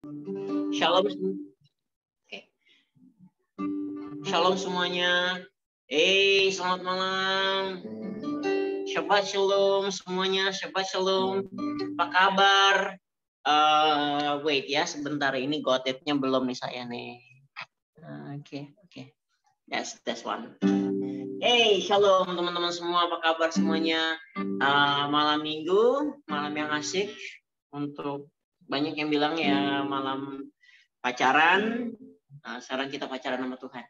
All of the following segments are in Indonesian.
Shalom. Okay. Shalom semuanya. Selamat malam. Shabbat shalom semuanya. Shabbat shalom. Apa kabar? Wait ya, sebentar, ini gotetnya belum nih saya nih. Oke. That's one. Shalom teman-teman semua. Apa kabar semuanya? Malam minggu, malam yang asik. Untuk banyak yang bilang ya malam pacaran. Sekarang kita pacaran sama Tuhan.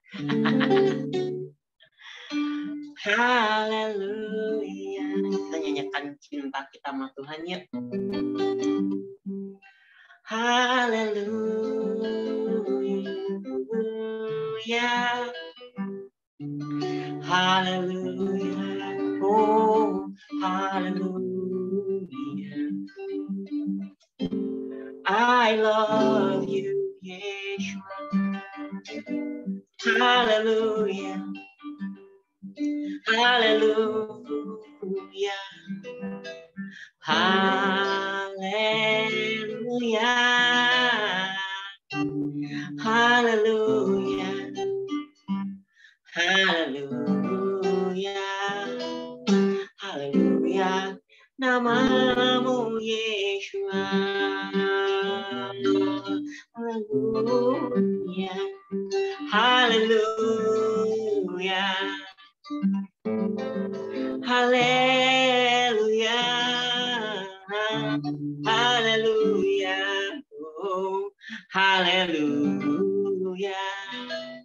Haleluya. Kita nyanyikan cinta kita sama Tuhan yuk. Haleluya. Haleluya. Oh, haleluya. I love you, Yeshua. Haleluya. Haleluya. Haleluya. Haleluya. Haleluya. Haleluya. Namamu Yeshua. Haleluya. Haleluya. Haleluya. Haleluya. Oh, haleluya.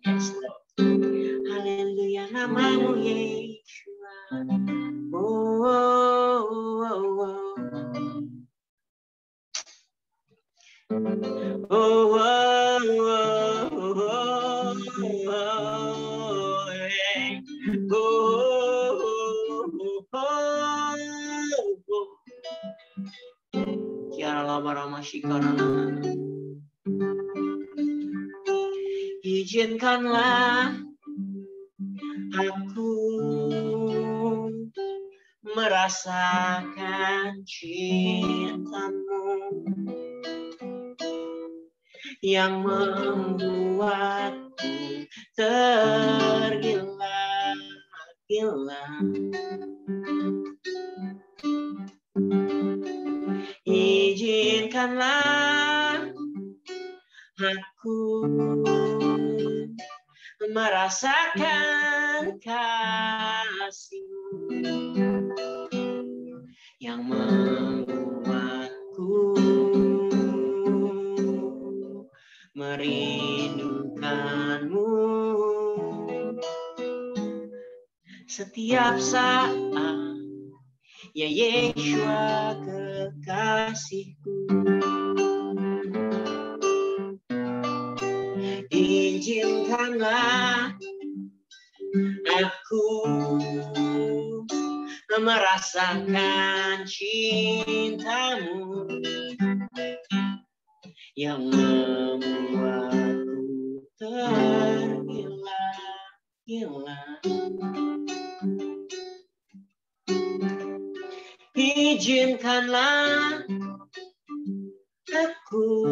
Yes, Lord. Haleluya, namamu Yeshua. Oh, oh, oh, oh. Oh, oh, oh, oh, izinkanlah aku merasakan cintamu yang membuatku tergila-gila. Izinkanlah aku merasakan kasih-Mu yang membuatku merindukan-Mu setiap saat, ya Yeshua kekasihku. Izinkanlah aku merasakan cinta-Mu yang membuatku tergila-gila. Izinkanlah aku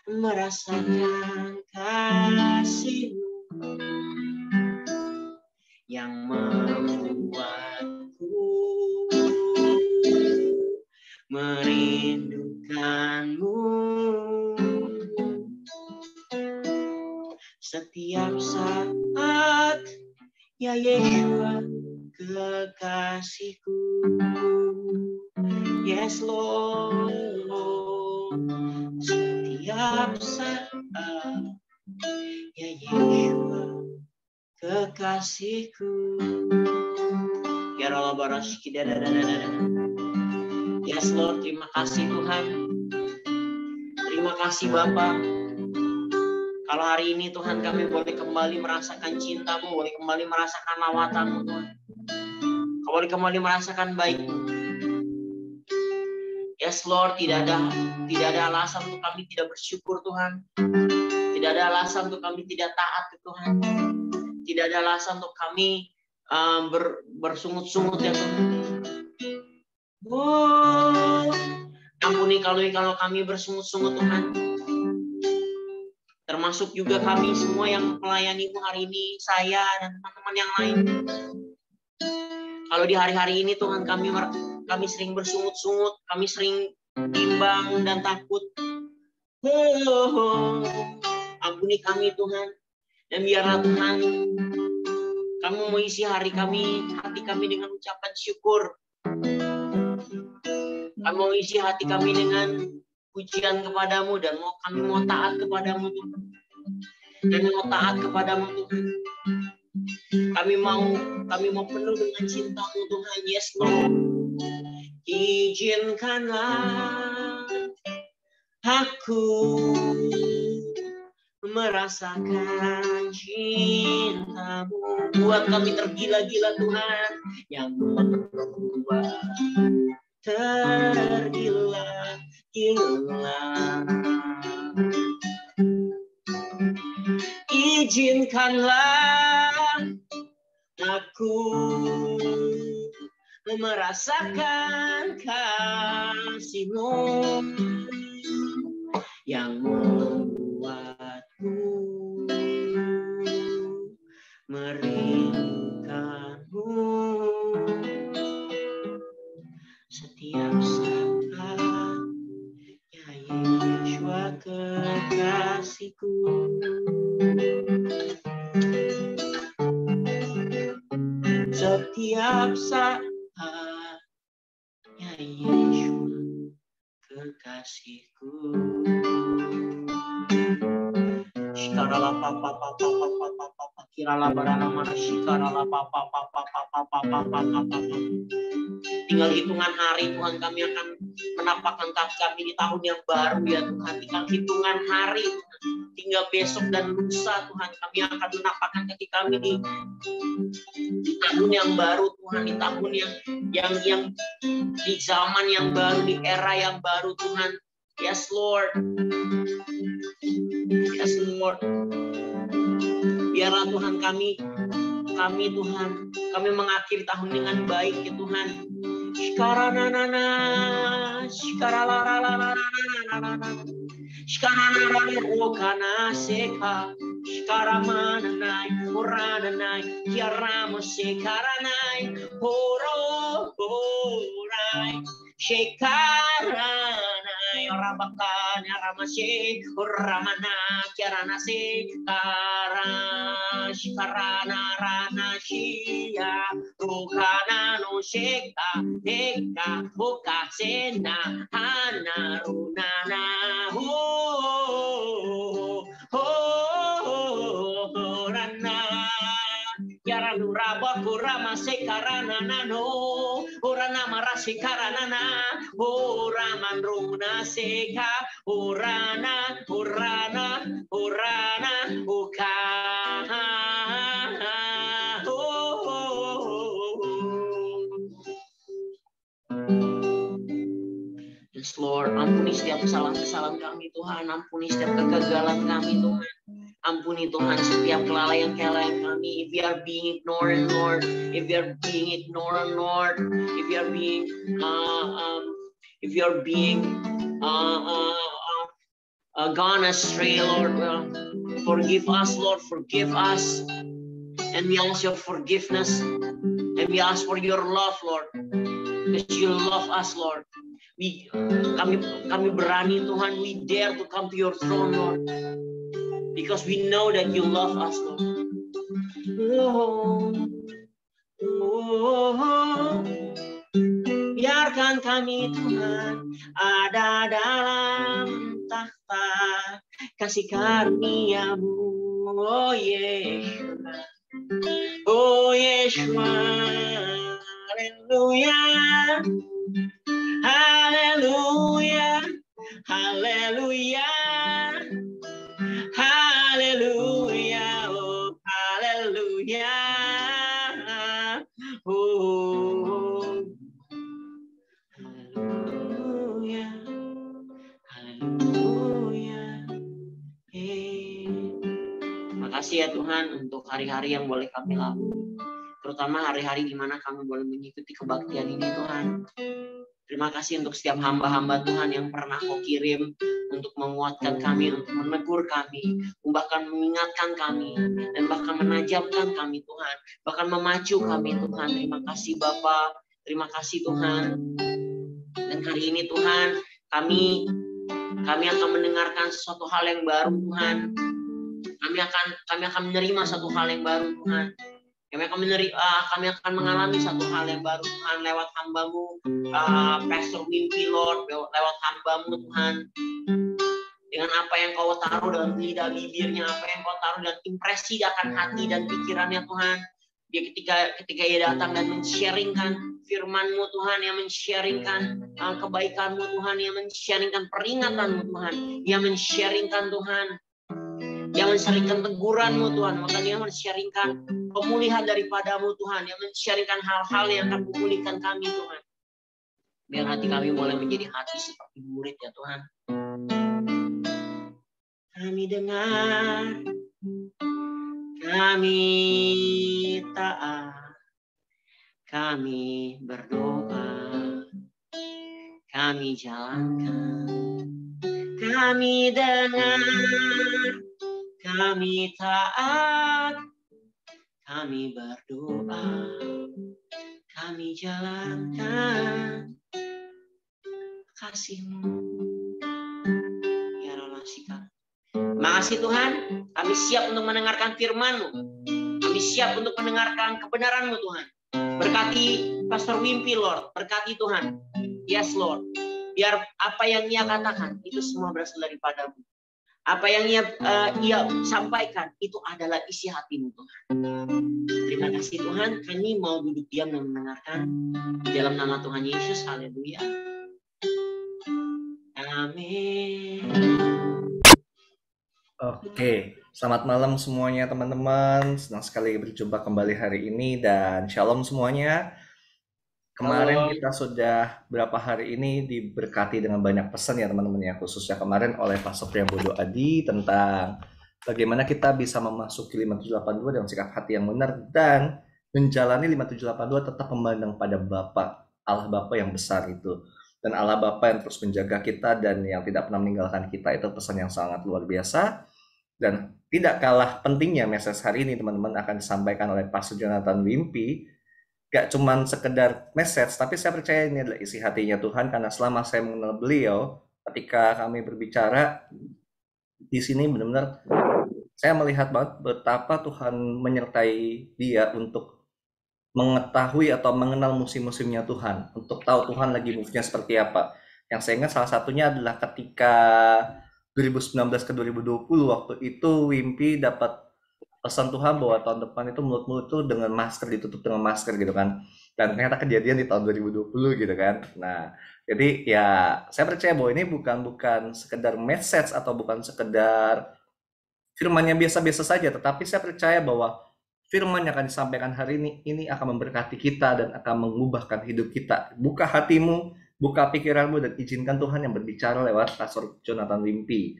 merasakan kasih-Mu yang membuatku merindukan-Mu setiap saat, ya Yeshua kekasihku. Yes Lord, setiap saat, ya Yeshua kekasihku. Ya Allah baraski. Yes Lord, terima kasih Tuhan. Terima kasih Bapa. Kalau hari ini Tuhan kami boleh kembali merasakan cinta-Mu, boleh kembali merasakan lawatan-Mu Tuhan. Kau boleh kembali merasakan baik-Mu. Yes Lord, tidak ada alasan untuk kami tidak bersyukur Tuhan. Tidak ada alasan untuk kami tidak taat ke Tuhan. Tidak ada alasan untuk kami bersungut-sungut ya Tuhan. Oh, Ampuni kalau kami bersungut-sungut Tuhan. Termasuk juga kami semua yang melayani-Mu hari ini, saya dan teman-teman yang lain. Kalau di hari-hari ini Tuhan kami sering bersungut-sungut, kami sering bimbang dan takut. Ampuni kami Tuhan. Dan biarlah Tuhan, kamu mengisi hati kami dengan ucapan syukur. Kamu mengisi hati kami dengan pujian kepadamu dan kami mau taat kepadamu Tuhan. Dan mau taat kepadamu Tuhan. Kami mau penuh dengan cinta-Mu Tuhan. Yes Lord. Izinkanlah aku merasakan cinta-Mu. Buat kami tergila-gila Tuhan. Yang membuat tergila-gila. Izinkanlah aku merasakan kasih-Mu yang membuatku merindukan-Mu setiap saat, ya Yeshua kekasihku. Setiap saat, ya Yeshua kekasihku. Shikarala papa kirala barana mana shikarala papa. Tinggal hitungan hari Tuhan, kami akan menapakkan kaki kami di tahun yang baru ya Tuhan. Tinggal hitungan hari Tuhan. Tinggal besok dan lusa Tuhan, kami akan menapakkan kaki kami di tahun yang baru Tuhan, di tahun yang di zaman yang baru, di era yang baru Tuhan. Yes Lord. Yes Lord. Biarlah Tuhan kami Tuhan, kami mengakhiri tahun dengan baik ya Tuhan. Shikaranana, shikaralarararararararara, shikaralarararokana seka, shikaramananai, orananai, kiaramo sekaranai, hororai, shekaranai, orabakan, aramase, oramana, kiarana sekara, shikarana rana shia, rokana no sheka, eka, oka sena, hana runana, rana. Yara nuraba kurama sekarana nano, orana marasi karanana, oraman runa seka, orana, uka. Yes Lord, ampuni setiap kesalahan-kesalahan kami Tuhan, ampuni setiap kegagalan kami Tuhan. Ampuni Tuhan setiap kelalaian kami. If we are being ignorant, Lord, if we are being ignorant, Lord, if we are being gone astray, Lord, well, forgive us, Lord, forgive us, and we ask your forgiveness, and we ask for your love, Lord, because you love us, Lord. Kami berani Tuhan, we dare to come to your throne, Lord. Because we know that you love us, Lord. Biarkan kami Tuhan ada dalam takhta kasih karunia-Mu, oh Yeshua, oh Yeshua, haleluya, haleluya, haleluya. Hallelujah, oh, hallelujah, oh, hallelujah, hallelujah. Makasih ya Tuhan untuk hari-hari yang boleh kami lalui, terutama hari-hari di mana kami boleh mengikuti kebaktian ini Tuhan. Terima kasih untuk setiap hamba-hamba Tuhan yang pernah Kau kirim untuk menguatkan kami, untuk menegur kami, bahkan mengingatkan kami, dan bahkan menajamkan kami Tuhan, bahkan memacu kami Tuhan. Terima kasih Bapa, terima kasih Tuhan. Dan kali ini Tuhan, kami akan mendengarkan sesuatu hal yang baru Tuhan. Kami akan menerima satu hal yang baru Tuhan. Kami akan mengalami satu hal yang baru Tuhan lewat hamba-Mu, Pastor Wimpy Lord, lewat hamba-Mu Tuhan. Dengan apa yang Kau taruh dalam lidah bibirnya, apa yang Kau taruh dan impresi akan hati dan pikirannya Tuhan. Dia ketika ia datang dan men-sharingkan firman-Mu Tuhan, yang men-sharingkan kebaikan-Mu Tuhan, yang men-sharingkan peringatan-Mu Tuhan, yang men-sharingkan Tuhan, yang men-sharingkan teguran-Mu Tuhan, maka dia men-sharingkan pemulihan daripada-Mu Tuhan, yang men-sharingkan hal-hal yang akan memulihkan kami Tuhan. Biar hati kami boleh menjadi hati seperti murid ya Tuhan. Kami dengar, kami taat, kami berdoa, kami jalankan, kami dengar, kami taat, kami berdoa, kami jalankan kasih-Mu. Ya Allah, makasih Tuhan, kami siap untuk mendengarkan firman-Mu. Kami siap untuk mendengarkan kebenaran-Mu Tuhan. Berkati Pastor Wimpy Lord, berkati Tuhan. Yes Lord, biar apa yang ia katakan itu semua berasal daripada-Mu. Apa yang ia sampaikan itu adalah isi hati-Mu Tuhan. Terima kasih Tuhan, kami mau duduk diam dan mendengarkan. Di dalam nama Tuhan Yesus, haleluya. Amin. Oke, selamat malam semuanya teman-teman. Senang sekali berjumpa kembali hari ini dan shalom semuanya. Kemarin kita sudah berapa hari ini diberkati dengan banyak pesan ya teman-teman ya, khususnya kemarin oleh Pastor Priambodo Adi tentang bagaimana kita bisa memasuki 5782 dengan sikap hati yang benar dan menjalani 5782 tetap memandang pada Bapa, Allah Bapa yang besar itu. Dan Allah Bapa yang terus menjaga kita dan yang tidak pernah meninggalkan kita, itu pesan yang sangat luar biasa. Dan tidak kalah pentingnya message hari ini teman-teman akan disampaikan oleh Pastor Jonathan Wimpy. Gak cuman sekedar message, tapi saya percaya ini adalah isi hatinya Tuhan, karena selama saya mengenal beliau, ketika kami berbicara di sini benar-benar saya melihat banget betapa Tuhan menyertai dia untuk mengetahui atau mengenal musim-musimnya Tuhan, untuk tahu Tuhan lagi move-nya seperti apa. Yang saya ingat salah satunya adalah ketika 2019 ke 2020 waktu itu Wimpy dapat pesan Tuhan bahwa tahun depan itu mulut-mulut tuh dengan masker, ditutup dengan masker gitu kan. Dan ternyata kejadian di tahun 2020 gitu kan. Nah, jadi ya saya percaya bahwa ini bukan sekedar message atau bukan sekedar firman yang biasa-biasa saja, tetapi saya percaya bahwa firman yang akan disampaikan hari ini akan memberkati kita dan akan mengubahkan hidup kita. Buka hatimu, buka pikiranmu, dan izinkan Tuhan yang berbicara lewat Pastor Jonathan Wimpy.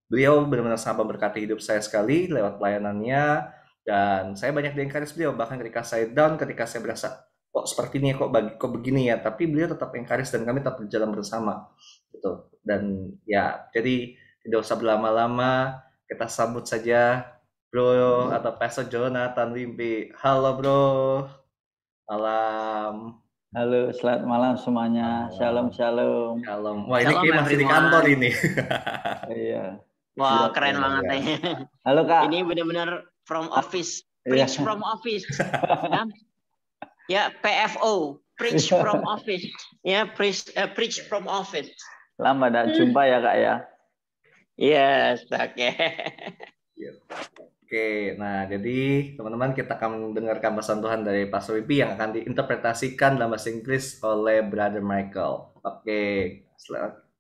Beliau benar-benar sangat memberkati hidup saya sekali lewat pelayanannya, dan saya banyak di-encourage beliau, bahkan ketika saya down, ketika saya berasa kok seperti ini, kok begini ya, tapi beliau tetap encourage dan kami tetap berjalan bersama gitu. Dan ya, jadi tidak usah berlama-lama, kita sambut saja Bro atau Pastor Jonathan Wimpy. Halo Bro. Malam. Halo, selamat malam semuanya. Shalom, shalom. Shalom. Wah, ini Shalom, kayak masih di everyone. kantor ini. Iya. Wah, keren banget ya. Halo Kak. Ini benar-benar from office, preach from office. Ya, PFO, preach from office. Ya, preach from office. Lama tidak jumpa ya Kak ya. Yes, oke. Oke, nah jadi teman-teman kita akan mendengarkan pesan Tuhan dari Pastor Wimpy yang akan diinterpretasikan dalam bahasa Inggris oleh Brother Michael. Oke,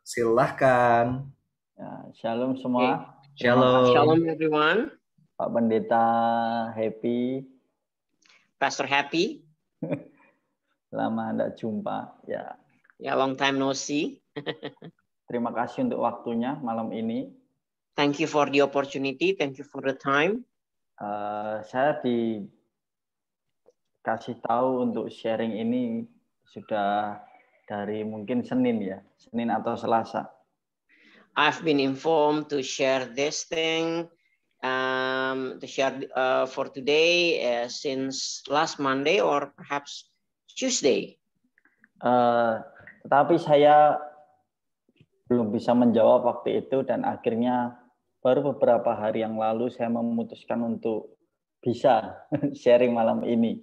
silahkan. Ya, shalom semua. Shalom. Shalom everyone. Pak Pendeta Happy. Pastor Happy. Lama tidak jumpa. Ya, long time no see. Terima kasih untuk waktunya malam ini. Thank you for the opportunity. Thank you for the time. Saya dikasih tahu untuk sharing ini sudah dari mungkin Senin ya, Senin atau Selasa. I've been informed to share this thing, to share for today since last Monday or perhaps Tuesday. Tetapi saya belum bisa menjawab waktu itu dan akhirnya baru beberapa hari yang lalu saya memutuskan untuk bisa sharing malam ini.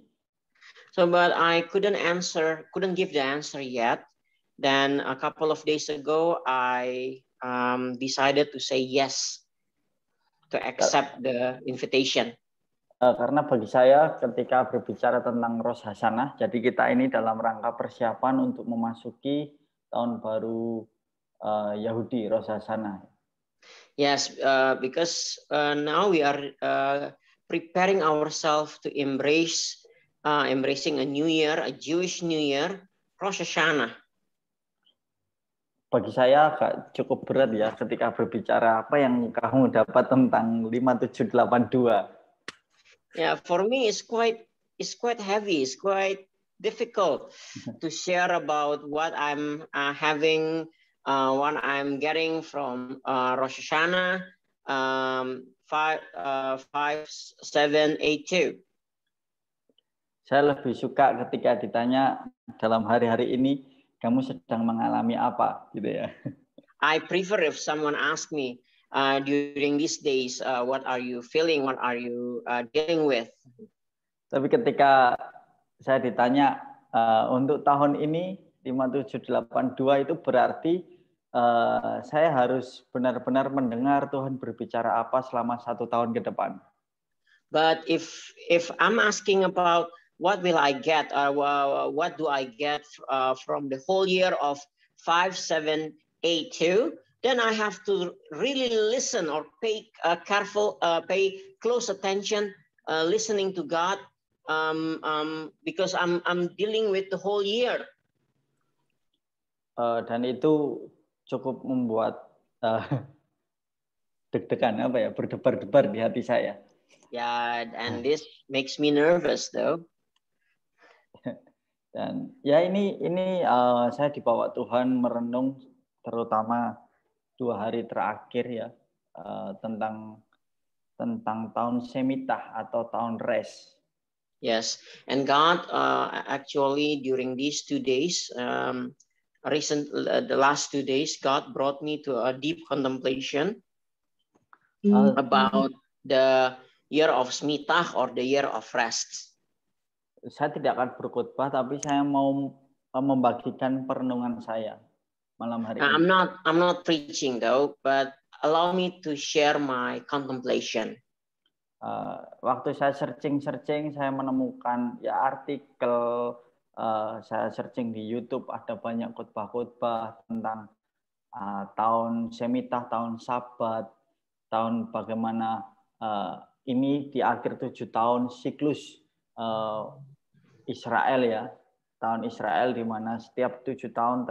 So, but I couldn't give the answer yet. Then a couple of days ago, I decided to say yes, to accept the invitation. Karena bagi saya ketika berbicara tentang Rosh Hashanah, jadi kita ini dalam rangka persiapan untuk memasuki tahun baru Yahudi, Rosh Hashanah. Yes, because now we are preparing ourselves to embracing a new year, a Jewish New Year, Rosh Hashanah. Bagi saya cukup berat ya ketika berbicara apa yang kamu dapat tentang 5782. Yeah, for me it's quite heavy, it's quite difficult to share about what I'm having, what I'm getting from Rosh Hashanah 5782. Saya lebih suka ketika ditanya dalam hari-hari ini kamu sedang mengalami apa, gitu ya. I prefer if someone asks me during these days, what are you feeling, what are you dealing with? Tapi ketika saya ditanya untuk tahun ini 5782 itu berarti saya harus benar-benar mendengar Tuhan berbicara apa selama 1 tahun ke depan. But if I'm asking about what will I get, what do I get from the whole year of 5782, then I have to really listen or pay close attention, listening to God, because I'm dealing with the whole year. Dan itu cukup membuat deg-degan berdebar-debar di hati saya. Yeah, and this makes me nervous though. Dan ya ini saya dibawa Tuhan merenung terutama 2 hari terakhir ya tentang tahun Shemitah atau tahun Rest. Yes, and God actually during these 2 days, the last 2 days, God brought me to a deep contemplation about the year of Shemitah or the year of rest. Saya tidak akan berkhotbah, tapi saya mau membagikan perenungan saya malam hari ini. I'm not preaching though, but allow me to share my contemplation. Waktu saya searching, saya menemukan ya artikel, saya searching di YouTube ada banyak khotbah-khotbah tentang tahun Shemitah, tahun Sabat, tahun bagaimana ini di akhir 7 tahun siklus Israel ya, tahun Israel di mana setiap 7 tahun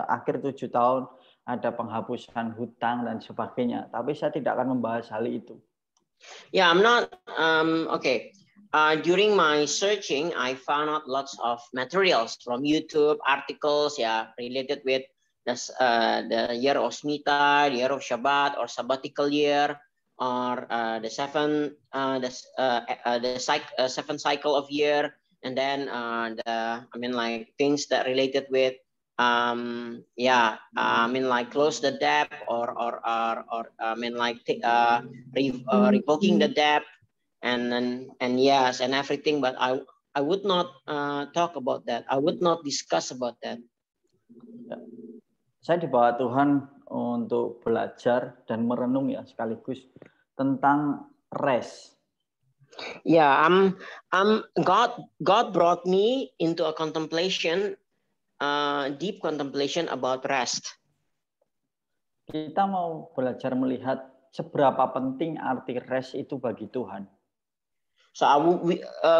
akhir 7 tahun ada penghapusan hutang dan sebagainya. Tapi saya tidak akan membahas hal itu. Yeah, I'm not okay. During my searching, I found out lots of materials from YouTube, articles, related with the year of Shemitah, the year of Shabbat, or sabbatical year, or the seven cycle of year, and then things that related with close the debt or revoking the debt and yes and everything, but I would not talk about that. I would not discuss about that. Saya dibawa Tuhan untuk belajar dan merenung ya sekaligus tentang rest. Yeah, God brought me into a contemplation, deep contemplation about rest. Kita mau belajar melihat seberapa penting arti rest itu bagi Tuhan. So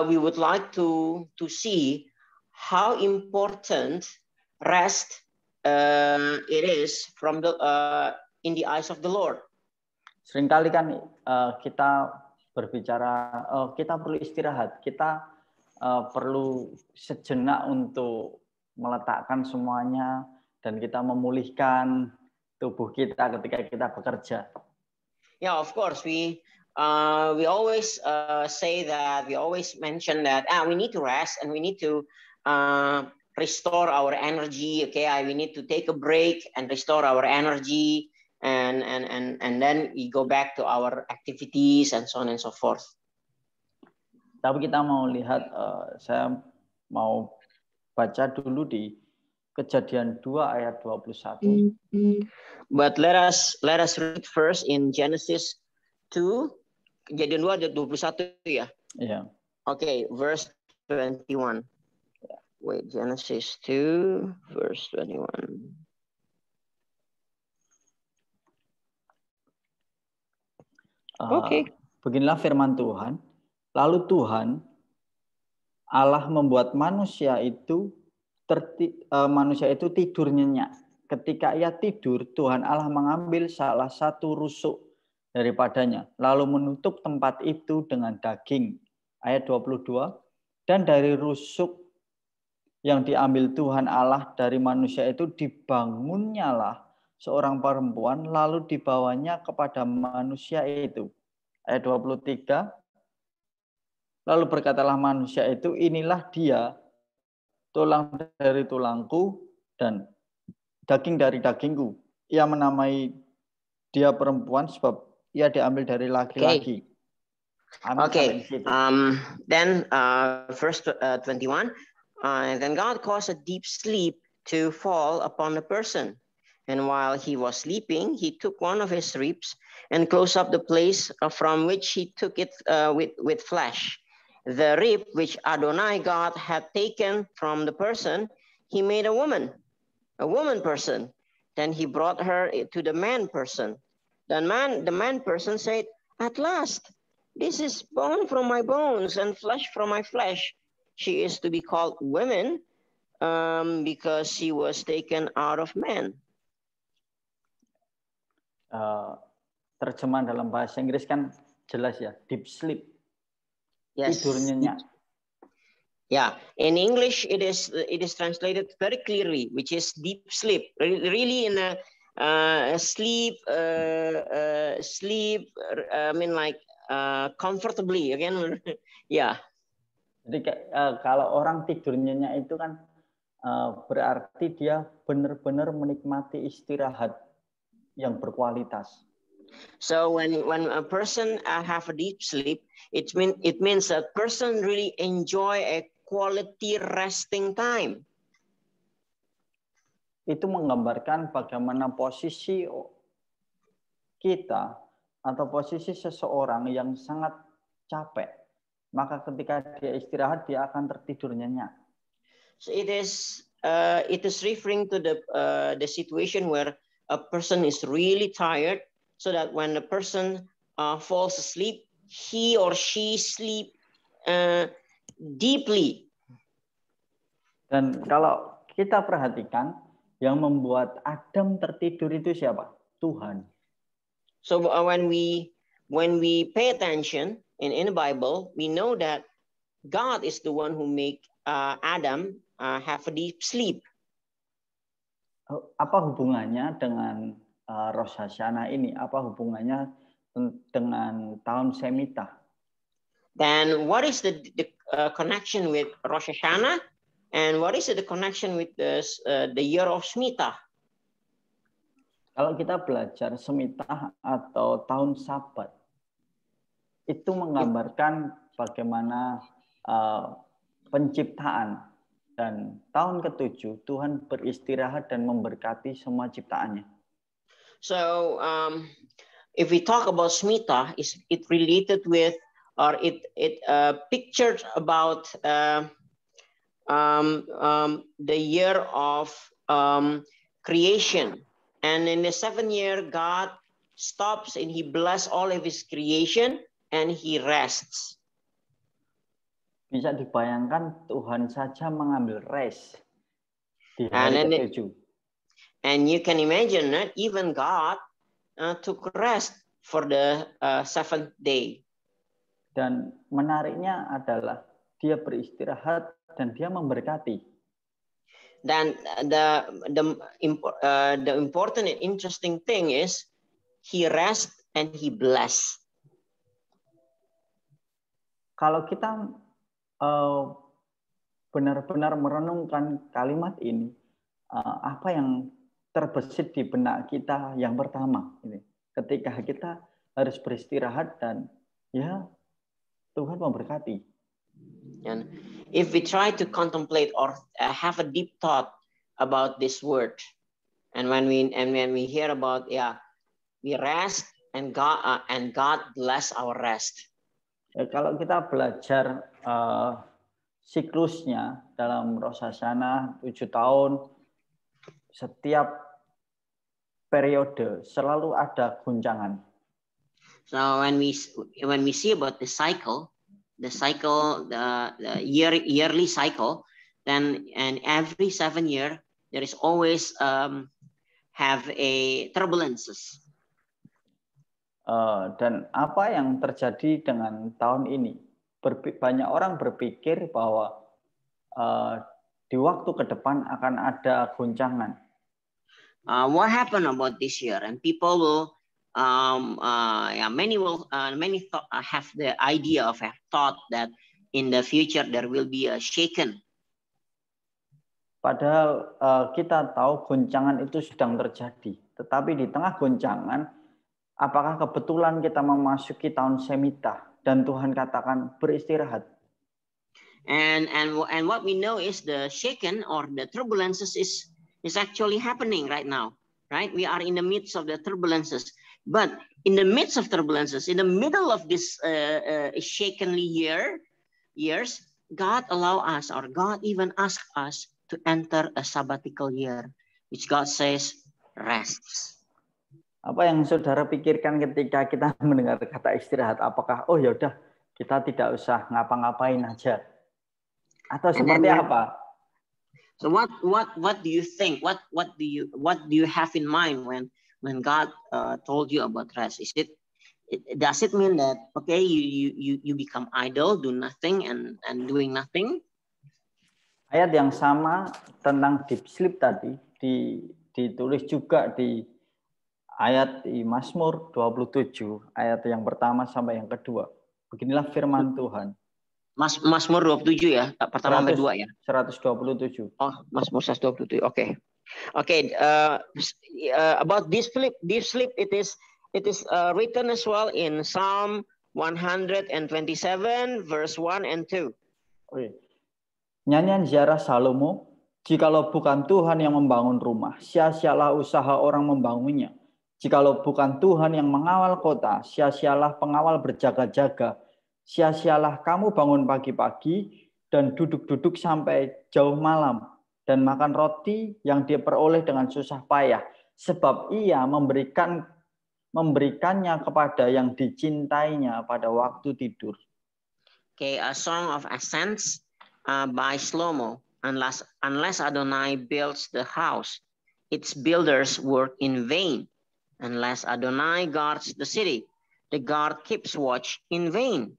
we would like to see how important rest it is from in the eyes of the Lord. Seringkali kan kita berbicara kita perlu istirahat, kita perlu sejenak untuk meletakkan semuanya dan kita memulihkan tubuh kita ketika kita bekerja. Yeah, of course. We always say that, we always mention that we need to rest and we need to restore our energy. Okay, we need to take a break and restore our energy, and then we go back to our activities and so on and so forth. Tapi kita mau lihat, saya mau baca dulu di Kejadian 2 ayat 21. But let us read first in Genesis 2. Kejadian 2 ayat 21 ya. Iya. Okay, verse 21. Wait, Genesis 2 verse 21. Oke. Beginilah firman Tuhan. Lalu Tuhan Allah membuat manusia itu tidur nyenyak. Ketika ia tidur, Tuhan Allah mengambil salah satu rusuk daripadanya, lalu menutup tempat itu dengan daging. Ayat 22. Dan dari rusuk yang diambil Tuhan Allah dari manusia itu dibangunnyalah seorang perempuan, lalu dibawanya kepada manusia itu. Ayat 23. Lalu berkatalah manusia itu, inilah dia, tulang dari tulangku dan daging dari dagingku. Ia menamai dia perempuan sebab ia diambil dari laki-laki. Okay. Then verse 21. Then God caused a deep sleep to fall upon the person. And while he was sleeping, he took one of his ribs and closed up the place from which he took it with flesh. The rib which Adonai God had taken from the person, he made a woman person. Then he brought her to the man person. The man person said, "At last, this is bone from my bones and flesh from my flesh. She is to be called woman because she was taken out of man." Terjemahan dalam bahasa Inggris kan jelas ya, deep sleep. Yes. Tidur nyenyak. Yeah, in English it is translated very clearly, which is deep sleep. Really in a sleep. I mean, like comfortably again. Yeah. Jadi kalau orang tidur nyenyak itu kan berarti dia benar-benar menikmati istirahat yang berkualitas. So when a person have a deep sleep, it means a person really enjoy a quality resting time. Itu menggambarkan bagaimana posisi kita atau posisi seseorang yang sangat capek. Maka ketika dia istirahat, dia akan tertidur nyenyak. So it is referring to the situation where a person is really tired, so that when the person falls asleep, he or she sleep deeply. Dan kalau kita perhatikan, yang membuat Adam tertidur itu siapa? Tuhan. So when we pay attention in the Bible, we know that God is the one who make Adam have a deep sleep. Apa hubungannya dengan Rosh Hashanah ini? Apa hubungannya dengan tahun Shemitah? Then what is the connection with Rosh Hashanah, and what is the connection with the year of Shemitah? Kalau kita belajar Shemitah atau tahun Sabat, itu menggambarkan bagaimana penciptaan, dan tahun ke-7 Tuhan beristirahat dan memberkati semua ciptaannya. So if we talk about Shemitah, it related with, or it pictured about the year of creation. And in the 7th year, God stops and he bless all of his creation and he rests. Bisa dibayangkan Tuhan saja mengambil rest di hari ke-7. And you can imagine that even God took rest for the 7th day. Dan menariknya adalah dia beristirahat dan dia memberkati. then the important and interesting thing is he rest and he bless. Kalau kita benar-benar merenungkan kalimat ini, apa yang terbesit di benak kita yang pertama ini, ketika kita harus beristirahat dan ya Tuhan memberkati. And if we try to contemplate or have a deep thought about this word, and when we hear about we rest and God bless our rest. Ya, kalau kita belajar siklusnya dalam Rosh Hashanah 7 tahun, setiap periode selalu ada guncangan. So when we see about the yearly cycle, then and every 7 year there is always have a turbulences. Dan apa yang terjadi dengan tahun ini? Banyak orang berpikir bahwa di waktu ke depan akan ada guncangan. What happened about this year? And people will, many have the idea of a thought that in the future there will be a shaken. Padahal kita tahu guncangan itu sedang terjadi. Tetapi di tengah guncangan, apakah kebetulan kita memasuki tahun Shemitah dan Tuhan katakan beristirahat? And what we know is the shaken or the turbulences is actually happening right now, right? We are in the midst of the turbulences, but in the midst of turbulences, in the middle of this shakenly years, God allow us, or God even ask us to enter a sabbatical year, which God says rests. Apa yang saudara pikirkan ketika kita mendengar kata istirahat? Apakah ya udah kita tidak usah ngapa-ngapain aja? Atau seperti apa? So what do you think? What do you have in mind when God told you about rest? Does it mean that okay you become idle, do nothing and doing nothing? Ayat yang sama tentang deep sleep tadi ditulis juga di ayat di Mazmur 27 ayat yang pertama sampai yang kedua. Beginilah firman Tuhan. Mazmur 27 ya, pertama sampai 2 ya. 127. Oh, Mazmur 127. Oke. About deep sleep it is written as well in Psalm 127 verse 1 and 2. Nyanyian ziarah Salomo, jikalau bukan Tuhan yang membangun rumah, sia-sialah usaha orang membangunnya. Jikalau bukan Tuhan yang mengawal kota, sia-sialah pengawal berjaga-jaga. Sia-sialah kamu bangun pagi-pagi dan duduk-duduk sampai jauh malam dan makan roti yang dia peroleh dengan susah payah, sebab ia memberikannya kepada yang dicintainya pada waktu tidur. Okay, a song of ascents by Shlomo. Unless Adonai builds the house, its builders work in vain. Unless Adonai guards the city, the guard keeps watch in vain.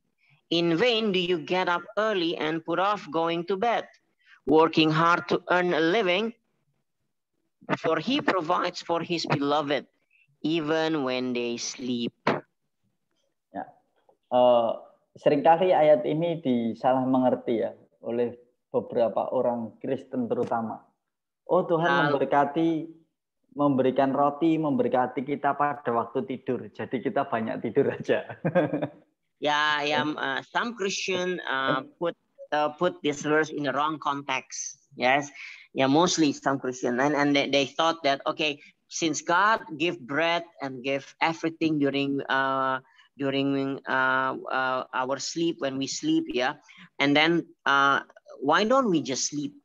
In vain do you get up early and put off going to bed, working hard to earn a living, for he provides for his beloved, even when they sleep. Ya. Seringkali ayat ini disalah mengerti ya oleh beberapa orang Kristen terutama. Oh, Tuhan memberikan roti, memberkati kita pada waktu tidur. Jadi kita banyak tidur aja. Some Christian put this verse in the wrong context. Yes, mostly some Christian, and they thought that okay, since God give bread and give everything during our sleep when we sleep, and then why don't we just sleep?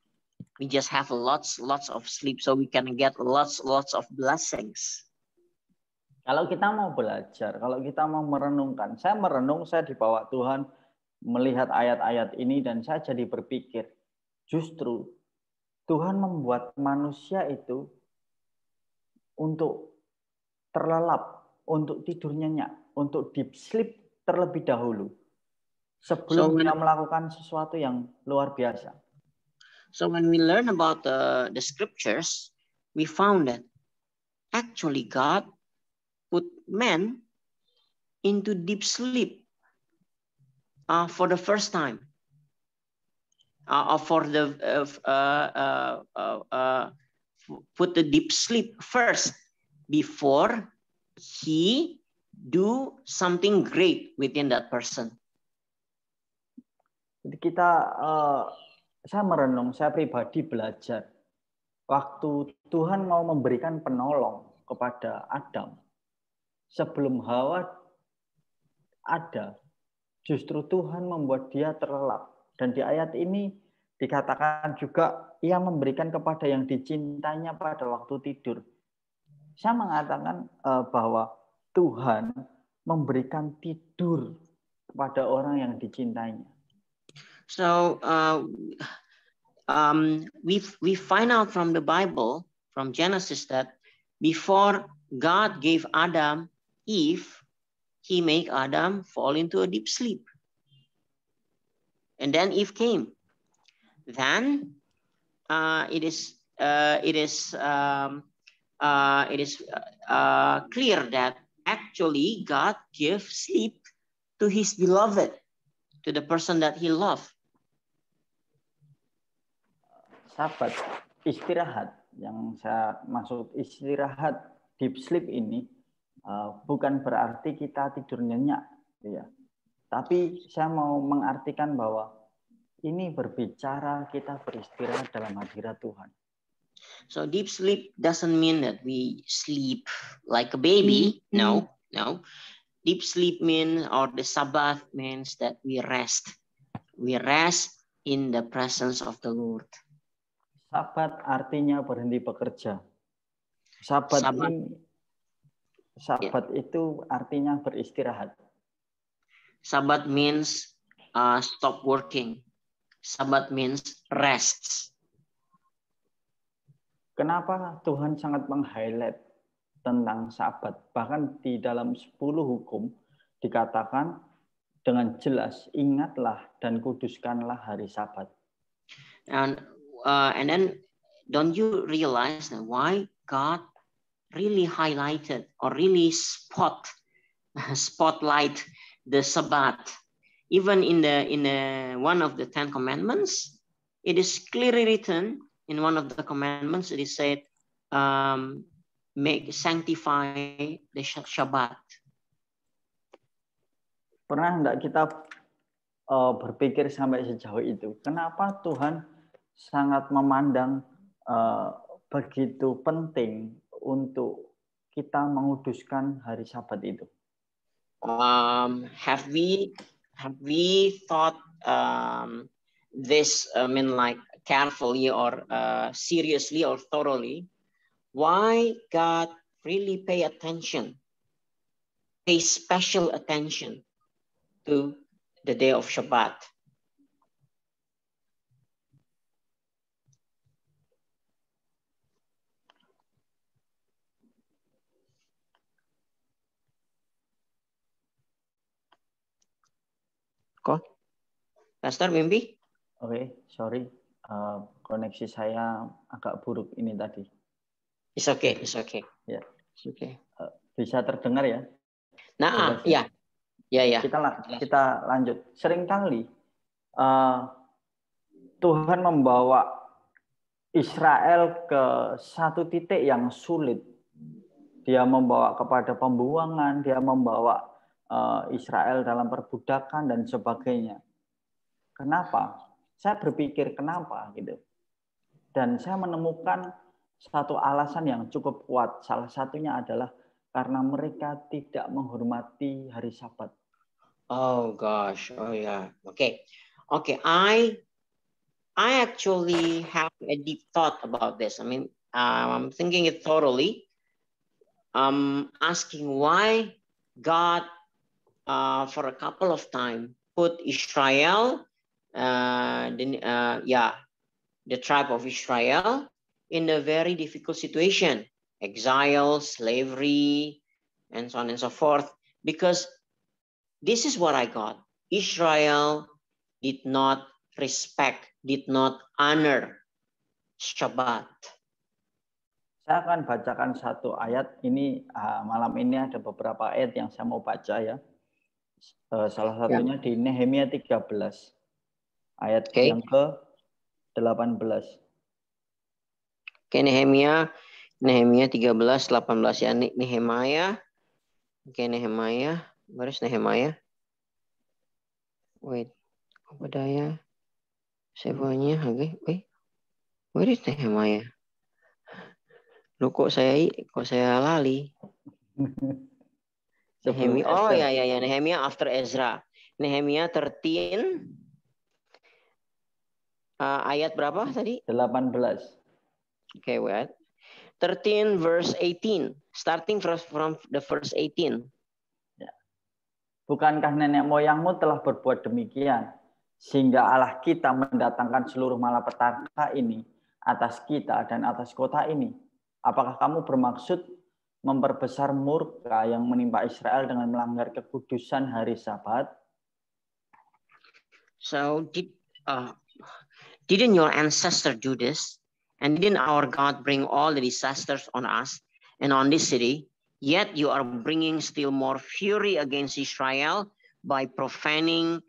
We just have lots of sleep so we can get lots of blessings. Kalau kita mau belajar, kalau kita mau merenungkan, saya dibawa Tuhan melihat ayat-ayat ini dan saya jadi berpikir, justru Tuhan membuat manusia itu untuk terlelap, untuk tidur nyenyak, untuk deep sleep terlebih dahulu, sebelum dia melakukan sesuatu yang luar biasa. So when we learn about the scriptures, we found that actually God put man into deep sleep for the first time. Put the deep sleep first before he do something great within that person. Jadi saya merenung, saya pribadi belajar. Waktu Tuhan mau memberikan penolong kepada Adam, sebelum Hawa ada, justru Tuhan membuat dia terlelap. Dan di ayat ini dikatakan juga ia memberikan kepada yang dicintainya pada waktu tidur. Saya mengatakan bahwa Tuhan memberikan tidur kepada orang yang dicintainya. So we find out from the Bible, from Genesis, that before God gave Adam Eve, he made Adam fall into a deep sleep. And then Eve came. Then it is clear that actually God gave sleep to his beloved, to the person that he loved. Sahabat, istirahat yang saya maksud istirahat deep sleep ini bukan berarti kita tidur nyenyak, ya. Tapi saya mau mengartikan bahwa ini berbicara kita beristirahat dalam hadirat Tuhan. So deep sleep doesn't mean that we sleep like a baby. No. Deep sleep means, or the Sabbath means that we rest. We rest in the presence of the Lord. Sabat artinya berhenti bekerja. Sabat itu artinya beristirahat. Sabat means stop working. Sabat means rest. Kenapa Tuhan sangat meng-highlight tentang Sabat? Bahkan di dalam 10 hukum dikatakan dengan jelas, ingatlah dan kuduskanlah hari Sabat. And then don't you realize that why God really highlighted or really spotlight the Sabbath? Even in the one of the 10 commandments, it is clearly written in one of the commandments. It is said, sanctify the Shabbat. Pernah enggak kita berpikir sampai sejauh itu? Kenapa Tuhan sangat memandang begitu penting untuk kita menguduskan hari Sabat itu? Have we thought this? I mean, like carefully or seriously or thoroughly? Why God really pay special attention to the day of Shabbat? Kok? Pastor Wimby? Oke, sorry. Koneksi saya agak buruk ini tadi. It's okay. Ya. It's okay. Bisa terdengar ya? Nah, ya. Kita lanjut. Seringkali Tuhan membawa Israel ke satu titik yang sulit. Dia membawa kepada pembuangan, dia membawa Israel dalam perbudakan dan sebagainya. Kenapa? Saya berpikir kenapa gitu. Dan saya menemukan satu alasan yang cukup kuat. Salah satunya adalah karena mereka tidak menghormati hari Sabat. Oh gosh. Oh yeah. Okay. I actually have a deep thought about this. I mean, I'm thinking it thoroughly. Asking why God for a couple of times put Israel, the tribe of Israel, in a very difficult situation, exile, slavery, and so on and so forth. Because this is what I got. Israel did not respect, did not honor Shabbat. Saya akan bacakan satu ayat. Ini malam ini ada beberapa ayat yang saya mau baca ya. Salah satunya di Nehemia 13. Ayat yang ke-18. Oke, Nehemia 13:18 ya. Nehemia. Oke, Nehemia. Where is Nehemia? Wait. Obadiah. Sefanya. Oke. Wait. Where is Nehemia? Loh, kok saya lali? Nehemia. Oh ya. Nehemia after Ezra. Nehemia 13 ayat berapa tadi? 18. Okay, wait. 13 verse 18. Starting from the verse 18. Ya. Bukankah nenek moyangmu telah berbuat demikian sehingga Allah kita mendatangkan seluruh malapetaka ini atas kita dan atas kota ini? Apakah kamu bermaksud memperbesar murka yang menimpa Israel dengan melanggar kekudusan hari Sabat? So didn't your ancestor do this? And didn't our God bring all the disasters on us and on this city? Yet you are bringing still more fury against Israel by profaning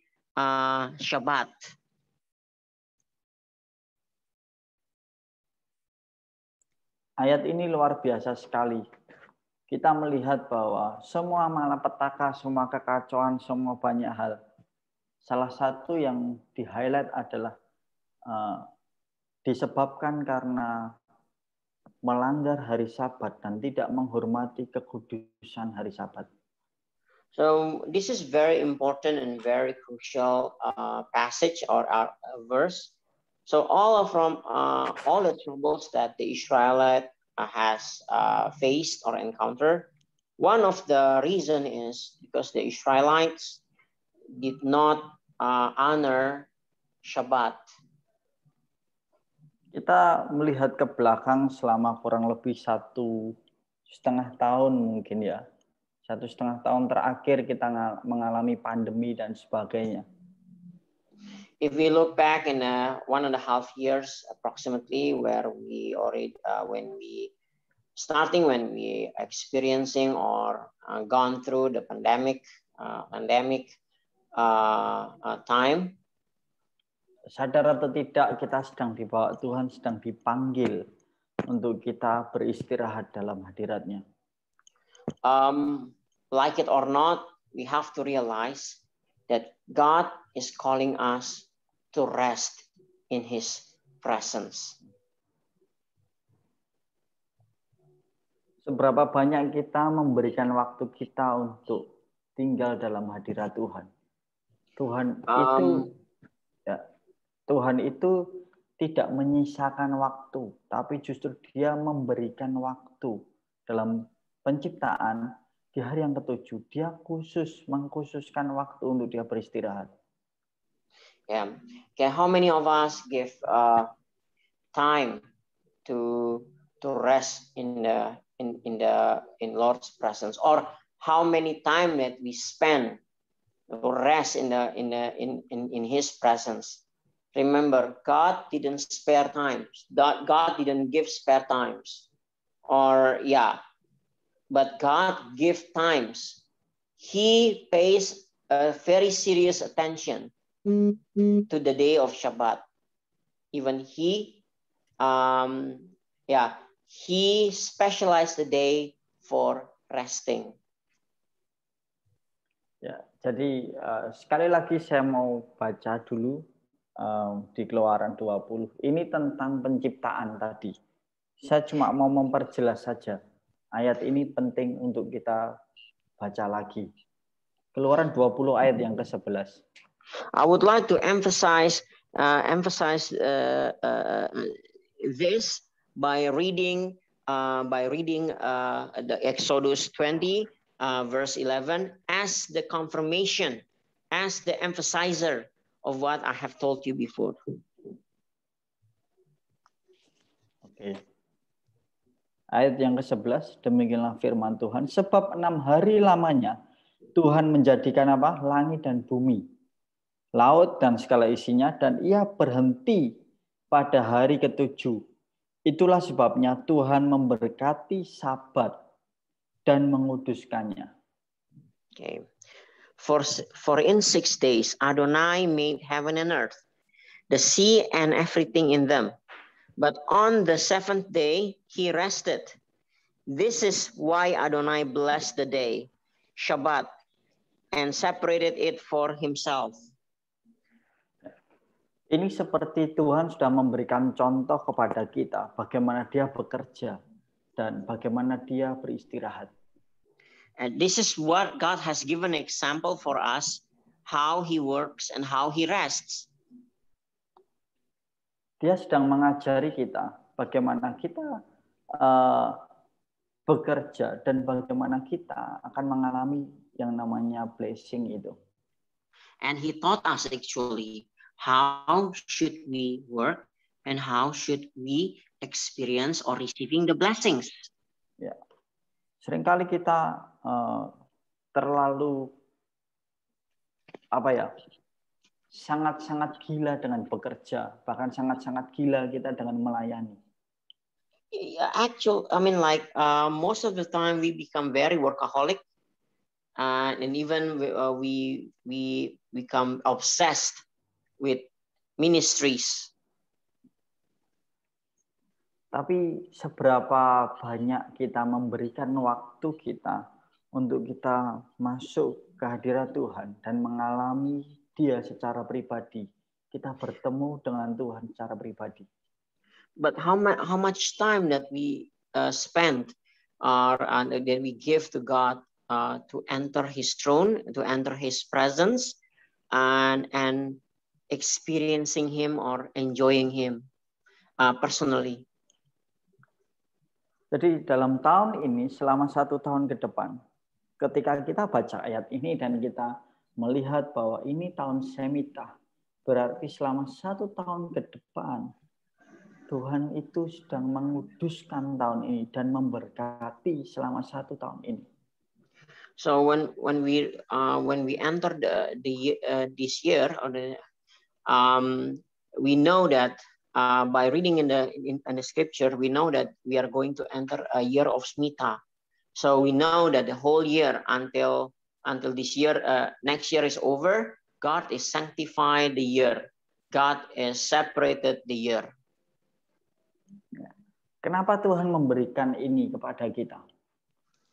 Shabbat. Ayat ini luar biasa sekali. Kita melihat bahwa semua malapetaka, semua kekacauan, semua banyak hal. Salah satu yang di-highlight adalah disebabkan karena melanggar hari Sabat dan tidak menghormati kekudusan hari Sabat. So this is very important and very crucial passage or verse. So all the troubles that the Israelite has faced or encountered, one of the reason is because the Israelites did not honor Shabbat. Kita melihat ke belakang selama kurang lebih 1,5 tahun mungkin ya. 1,5 tahun terakhir kita mengalami pandemi dan sebagainya. If we look back in 1.5 years approximately, where we already when we experiencing or gone through the pandemic time. Sadar atau tidak, kita sedang dibawa Tuhan, sedang dipanggil untuk kita beristirahat dalam hadirat-Nya. Like it or not, we have to realize that God is calling us to rest in His presence. Seberapa banyak kita memberikan waktu kita untuk tinggal dalam hadirat Tuhan. Tuhan itu tidak menyisakan waktu, tapi justru Dia memberikan waktu dalam penciptaan. Di hari yang ke-7, Dia mengkhususkan waktu untuk Dia beristirahat. Yeah. Okay, how many of us give time to rest in Lord's presence, or how many time that we spend to rest in His presence? Remember, God didn't spare times. God didn't give spare times, but God gives times. He pays a very serious attention to the day of Shabbat. Even He specialized the day for resting. Ya, jadi sekali lagi saya mau baca dulu di Keluaran 20. Ini tentang penciptaan tadi. Saya cuma mau memperjelas saja. Ayat ini penting untuk kita baca lagi. Keluaran 20 ayat yang ke-11. I would like to emphasize this by reading the Exodus 20 verse 11 as the confirmation, as the emphasizer of what I have told you before. Oke. Ayat yang ke-11, demikianlah firman Tuhan, sebab 6 hari lamanya Tuhan menjadikan apa? Langit dan bumi, laut dan segala isinya, dan Ia berhenti pada hari ke-7 Itulah sebabnya Tuhan memberkati Sabat dan menguduskannya. Okay. For in 6 days Adonai made heaven and earth, the sea and everything in them. But on the 7th day he rested. This is why Adonai blessed the day, Shabbat, and separated it for himself. Ini seperti Tuhan sudah memberikan contoh kepada kita bagaimana dia bekerja dan bagaimana dia beristirahat. And this is what God has given an example for us, how he works and how he rests. Dia sedang mengajari kita bagaimana kita bekerja dan bagaimana kita akan mengalami yang namanya blessing itu. And he taught us actually how should we work and how should we experience or receiving the blessings. Ya. Seringkali kita terlalu sangat-sangat gila dengan bekerja, bahkan sangat-sangat gila kita dengan melayani. Most of the time we become very workaholic, and even we become obsessed with ministries. Tapi seberapa banyak kita memberikan waktu kita untuk kita masuk ke hadirat Tuhan dan mengalami Dia secara pribadi. Kita bertemu dengan Tuhan secara pribadi. But how much time that we spend and that we give to God to enter His throne, to enter His presence, and experiencing Him or enjoying Him personally. Jadi dalam tahun ini, selama 1 tahun ke depan, ketika kita baca ayat ini dan kita melihat bahwa ini tahun Shemitah, berarti selama 1 tahun ke depan, Tuhan itu sedang menguduskan tahun ini dan memberkati selama 1 tahun ini. So when we enter this year, we know that. By reading in the scripture, we know that we are going to enter a year of Shemitah. So we know that the whole year until this year, next year is over, God is sanctified the year. God is separated the year. Kenapa Tuhan memberikan ini kepada kita?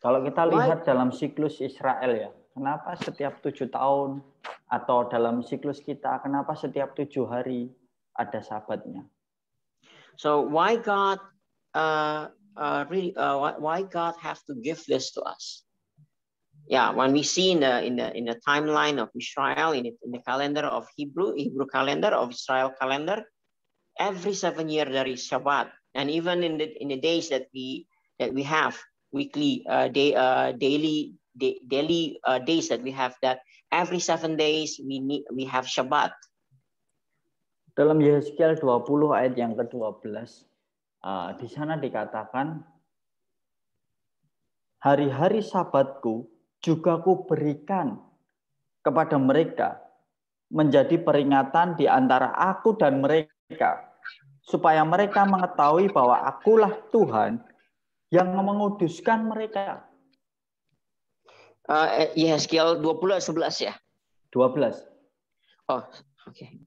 Kalau kita lihat dalam siklus Israel ya, kenapa setiap 7 tahun atau dalam siklus kita, kenapa setiap 7 hari ada sabatnya? So why God why God have to give this to us? Yeah, when we see in the timeline of Israel, in the calendar of Hebrew calendar of Israel calendar, every 7 years there is Shabbat, and even in the days that we have weekly daily days that we have, that every 7 days we have Shabbat. Dalam Yehezkiel 20 ayat yang ke-12, di sana dikatakan, hari-hari sabatku juga kuberikan kepada mereka menjadi peringatan di antara aku dan mereka, supaya mereka mengetahui bahwa akulah Tuhan yang menguduskan mereka. Yehezkiel 20 ayat 11 ya? 12. Oh, okay.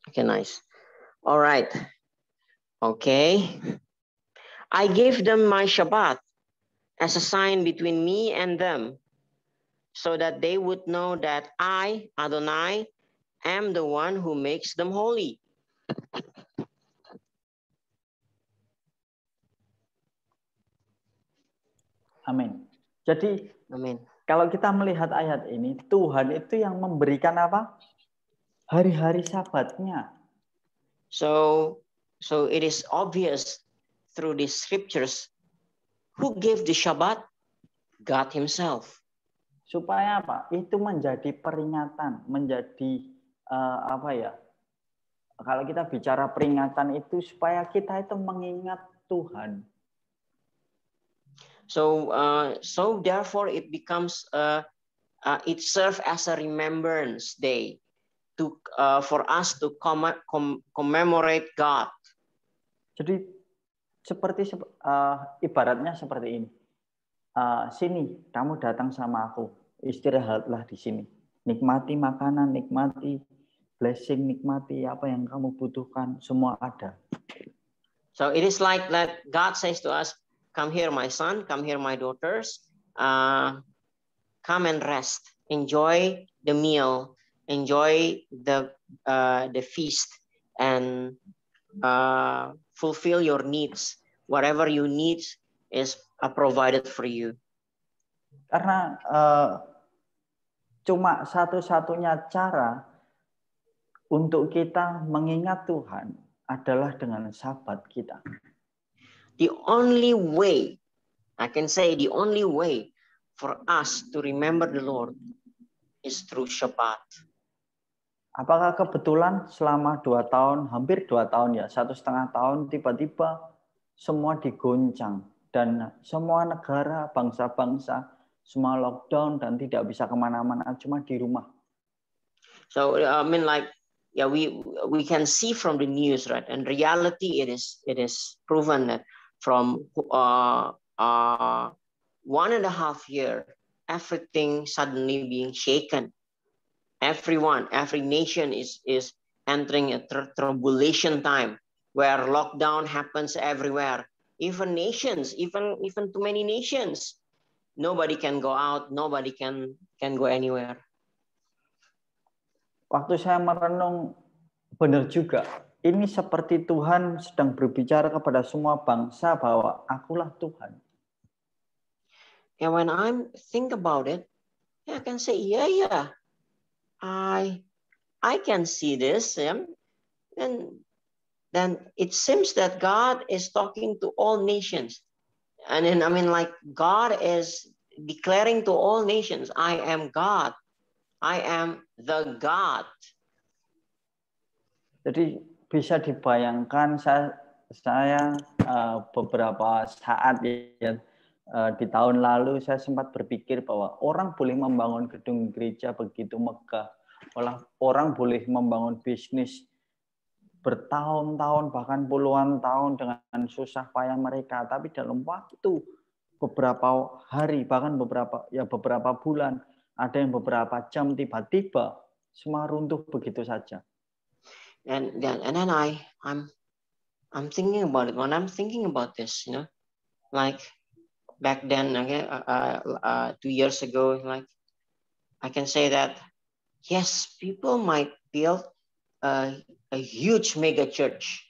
Okay, nice. All right. Okay. I gave them my Shabbat as a sign between me and them, so that they would know that I, Adonai, am the one who makes them holy. Amin. Jadi, Amin. Kalau kita melihat ayat ini, Tuhan itu yang memberikan apa? Hari-hari sabatnya. So it is obvious through the scriptures who gave the Shabbat? God Himself. Supaya apa? Itu menjadi peringatan, menjadi Kalau kita bicara peringatan itu supaya kita itu mengingat Tuhan. So therefore it becomes it serves as a remembrance day for us to commemorate God. Jadi ibaratnya seperti ini. Sini, kamu datang sama aku, istirahatlah di sini. Nikmati makanan, nikmati blessing, nikmati apa yang kamu butuhkan, semua ada. So it is like that God says to us, come here, my son, come here, my daughters, come and rest, enjoy the meal, enjoy the feast, and fulfill your needs. Whatever you need is provided for you. Karena cuma satu-satunya cara untuk kita mengingat Tuhan adalah dengan Sabat kita. The only way, I can say the only way for us to remember the Lord is through Shabbat. Apakah kebetulan selama 2 tahun, hampir 2 tahun ya, 1,5 tahun, tiba-tiba semua digoncang dan semua negara, bangsa-bangsa, semua lockdown dan tidak bisa kemana-mana, cuma di rumah. So I mean, like, yeah, we can see from the news, right? And reality, it is proven that from 1.5 year, everything suddenly being shaken. Every nation is entering a tribulation time where lockdown happens everywhere. Even nations, even too many nations, nobody can go out, nobody can go anywhere. Waktu saya merenung, benar juga. Ini seperti Tuhan sedang berbicara kepada semua bangsa bahwa akulah Tuhan. And when I think about it, I can say, yeah, I can see this, and then it seems that God is talking to all nations. And then, I mean, like, God is declaring to all nations, I am God. I am the God. Jadi bisa dibayangkan saya beberapa saat ya, di tahun lalu saya sempat berpikir bahwa orang boleh membangun gedung gereja begitu megah, orang boleh membangun bisnis bertahun-tahun bahkan puluhan tahun dengan susah payah mereka, tapi dalam waktu beberapa hari bahkan beberapa bulan, ada yang beberapa jam, tiba-tiba semua runtuh begitu saja. And then I'm thinking about it. When I'm thinking about this, you know, like back then, okay, 2 years ago, like, I can say that yes, people might build a huge mega church,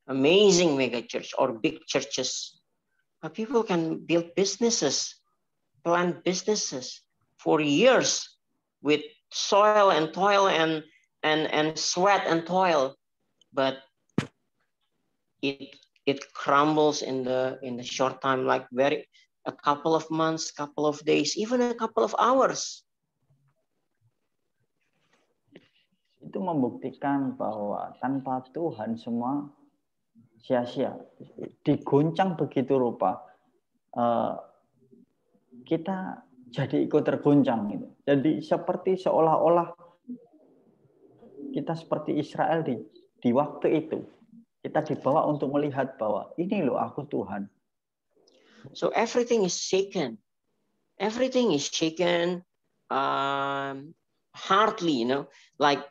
amazing mega church or big churches, but people can build businesses, plant businesses for years with soil and toil and sweat and toil, but it crumbles in the short time, like a couple of months, couple of days, even a couple of hours. Itu membuktikan bahwa tanpa Tuhan semua sia-sia, diguncang begitu rupa, kita jadi ikut terguncang gitu. Jadi seperti seolah-olah kita seperti Israel di waktu itu. Kita dibawa untuk melihat bahwa ini loh aku Tuhan. So everything is shaken. Everything is shaken hardly, you know, like,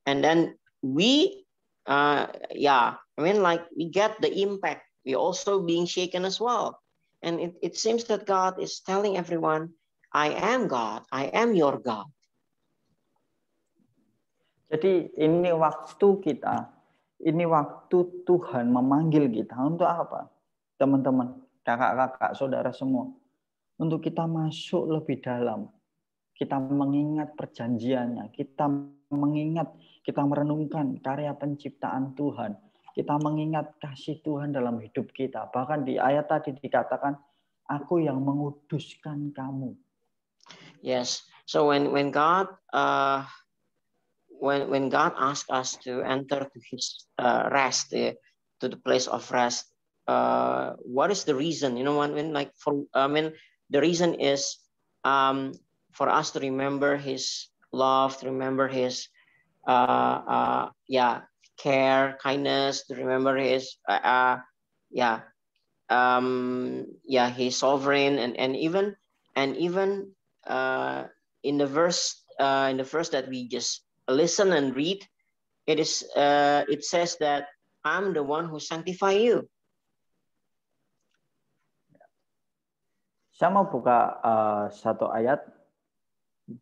and then we, like, we get the impact. We also being shaken as well. And it seems that God is telling everyone, I am God. I am your God. Jadi ini waktu kita, ini waktu Tuhan memanggil kita untuk apa? Teman-teman, kakak-kakak, saudara semua. Untuk kita masuk lebih dalam. Kita mengingat perjanjiannya. Kita mengingat, kita merenungkan karya penciptaan Tuhan. Kita mengingat kasih Tuhan dalam hidup kita. Bahkan di ayat tadi dikatakan, aku yang menguduskan kamu. Yes. So when God when God asks us to enter to His rest, to the place of rest, what is the reason? You know, the reason is for us to remember His love, to remember His care, kindness, to remember His yeah, He's sovereign, and even in the verse that we just listen and read, it says that I'm the one who sanctify you. Saya mau buka satu ayat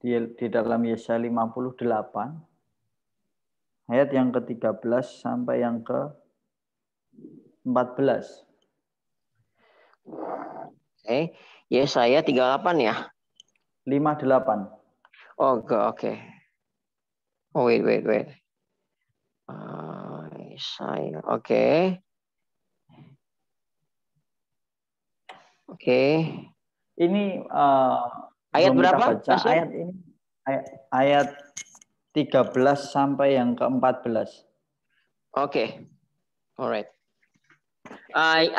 di dalam Yesaya 58 ayat yang ke-13 sampai yang ke-14. Oke, Yesaya 38 ya? 58. Oh, oke. Oh, wait. Yesaya, oke. Oke. Ini ayat berapa? Baca ayat ini ayat 13 sampai yang ke-14. Okay. All right.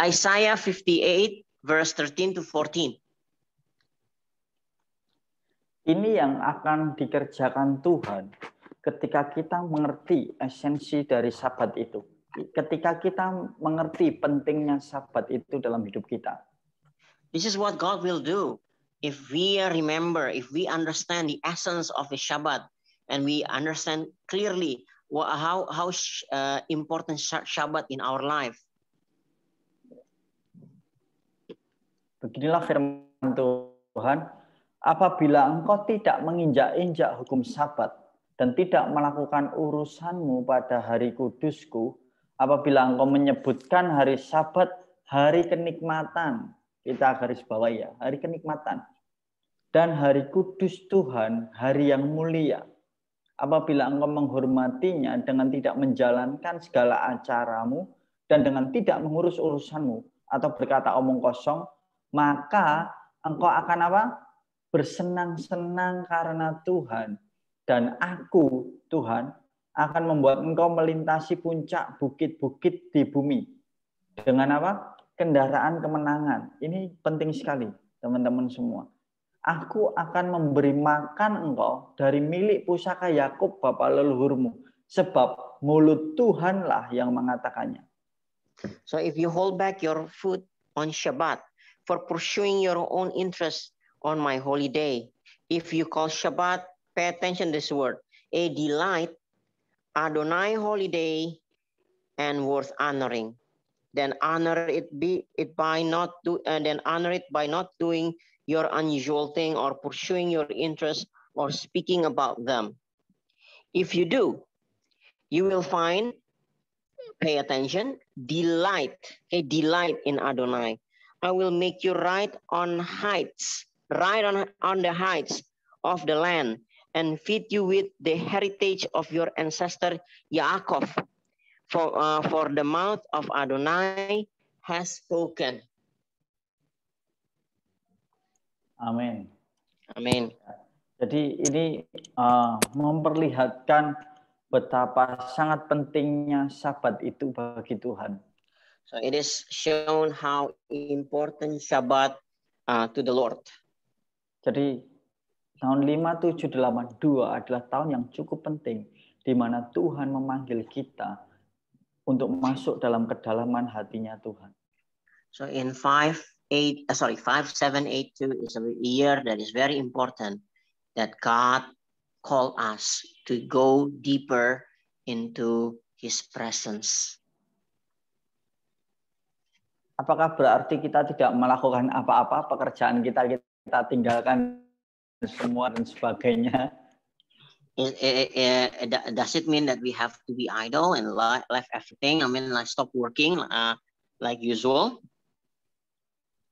Isaiah 58 verse 13 to 14. Ini yang akan dikerjakan Tuhan ketika kita mengerti esensi dari Sabat itu. Ketika kita mengerti pentingnya Sabat itu dalam hidup kita. This is what God will do if we remember, if we understand the essence of the Shabbat, and we understand clearly how important Shabbat in our life. Beginilah firman Tuhan, apabila engkau tidak menginjak-injak hukum Sabat dan tidak melakukan urusanmu pada hari kudusku, apabila engkau menyebutkan hari Sabat hari kenikmatan, kita garis bawah ya, hari kenikmatan, dan hari kudus Tuhan, hari yang mulia. Apabila engkau menghormatinya dengan tidak menjalankan segala acaramu dan dengan tidak mengurus urusanmu atau berkata omong kosong, maka engkau akan apa? Bersenang-senang karena Tuhan. Dan aku, Tuhan, akan membuat engkau melintasi puncak bukit-bukit di bumi. Dengan apa? Kendaraan kemenangan. Ini penting sekali, teman-teman semua. Aku akan memberi makan engkau dari milik pusaka Yakub bapa leluhurmu, sebab mulut Tuhanlah yang mengatakannya. So if you hold back your food on Shabbat for pursuing your own interest on my holy day, if you call Shabbat, pay attention to this word, a delight, Adonai holiday, and worth honoring, then honor it by not doing your unusual thing or pursuing your interest or speaking about them. If you do, you will find, pay attention, delight, delight in Adonai. I will make you ride on the heights of the land and feed you with the heritage of your ancestor Yaakov. For the mouth of Adonai has spoken. Amin. Amin. Jadi ini memperlihatkan betapa sangat pentingnya Sabat itu bagi Tuhan. So it is shown how important Shabbat to the Lord. Jadi tahun 5782 adalah tahun yang cukup penting di mana Tuhan memanggil kita untuk masuk dalam kedalaman hatinya Tuhan. So in 5782 is a year that is very important, that God called us to go deeper into His presence. Apakah berarti kita tidak melakukan apa-apa, pekerjaan kita tinggalkan semua dan sebagainya? Does it mean that we have to be idle and left everything? I mean, like stop working like usual?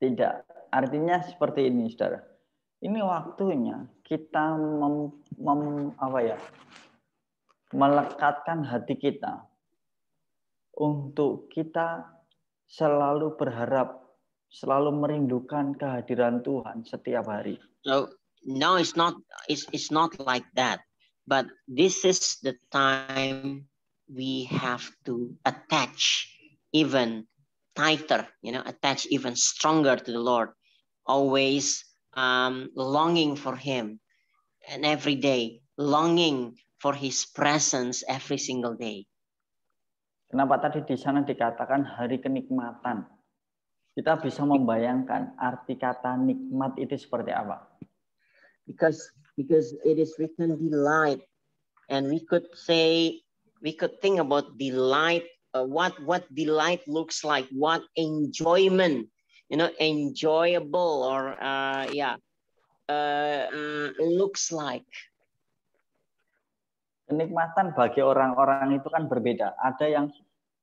Tidak. Artinya seperti ini, saudara. Ini waktunya kita melekatkan hati kita untuk kita selalu berharap, selalu merindukan kehadiran Tuhan setiap hari. So now it's not like that, but this is the time we have to attach even tighter, attach even stronger to the Lord, always longing for Him, and every day longing for His presence every single day. Kenapa tadi di sana dikatakan hari kenikmatan? Kita bisa membayangkan arti kata nikmat itu seperti apa. Because it is written delight, and we could think about delight, what delight looks like, what enjoyment, enjoyable, or looks like. Kenikmatan bagi orang-orang itu kan berbeda. Ada yang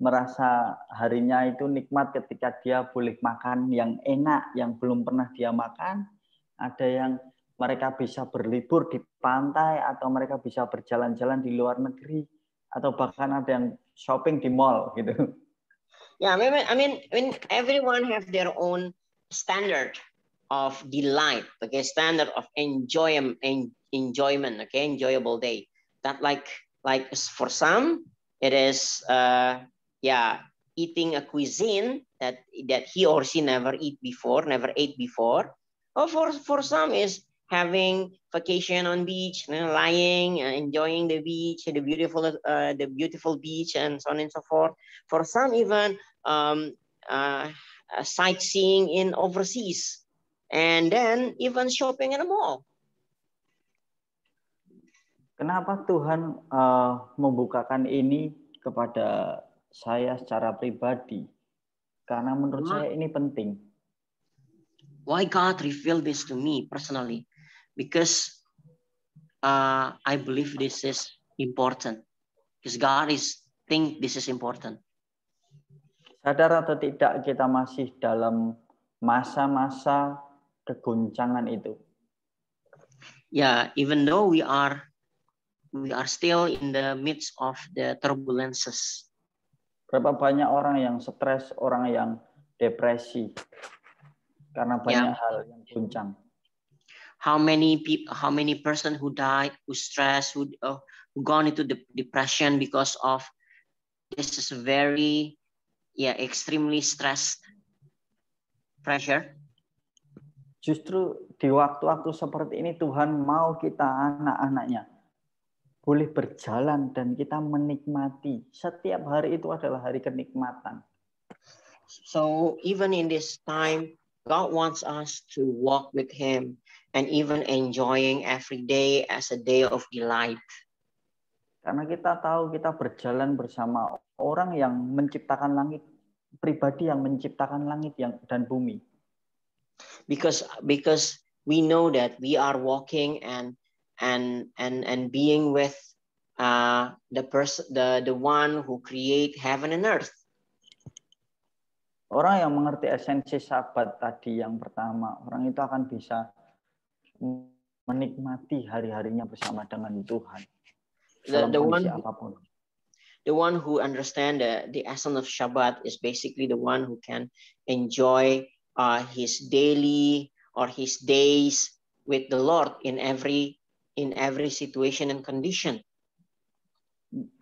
merasa harinya itu nikmat ketika dia boleh makan yang enak, yang belum pernah dia makan. Ada yang mereka bisa berlibur di pantai, atau mereka bisa berjalan-jalan di luar negeri, atau bahkan ada yang shopping di mall gitu. Yeah, I mean, everyone have their own standard of delight, okay, standard of enjoyment, okay, enjoyable day. That like for some, it is eating a cuisine that he or she never ate before. Or for some is having vacation on beach, lying, enjoying the beach, the beautiful beach, and so on and so forth. For some, even sightseeing in overseas, and then even shopping in a mall. Kenapa Tuhan membukakan ini kepada saya secara pribadi? Karena menurut saya ini penting. Why God revealed this to me personally? Because I believe this is important. Because God think this is important. Sadar atau tidak, kita masih dalam masa-masa kegoncangan itu. Yeah, even though we are still in the midst of the turbulences. Berapa banyak orang yang stres, orang yang depresi karena banyak hal yang goncang. How many person who died, who stressed, who gone into the depression because of this is very extremely stressed pressure. Justru di waktu-waktu seperti ini Tuhan mau kita anak-anaknya boleh berjalan dan kita menikmati. Setiap hari itu adalah hari kenikmatan. So even in this time, God wants us to walk with Him and even enjoying every day as a day of delight. Karena kita tahu kita berjalan bersama orang yang menciptakan langit, pribadi yang menciptakan langit dan bumi. Because we know that we are walking and being with the one who create heaven and earth. Orang yang mengerti esensi Sabat tadi yang pertama, orang itu akan bisa menikmati hari-harinya bersama dengan Tuhan. Dalam kondisi apapun. The one who understand the essence of Shabbat is basically the one who can enjoy his daily or his days with the Lord in every situation and condition.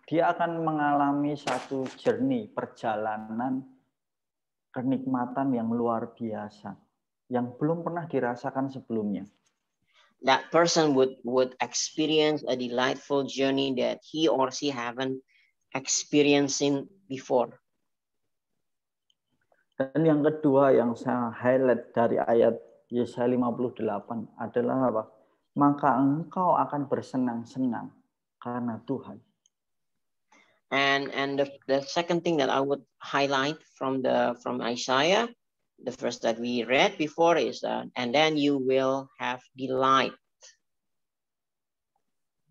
Dia akan mengalami satu journey, perjalanan kenikmatan yang luar biasa yang belum pernah dirasakan sebelumnya. That person would experience a delightful journey that he or she haven't experiencing before. Dan yang kedua yang saya highlight dari ayat Yesaya 58 adalah apa? Maka engkau akan bersenang-senang karena Tuhan. And the second thing that I would highlight from Isaiah, the verse that we read before is and then you will have delight.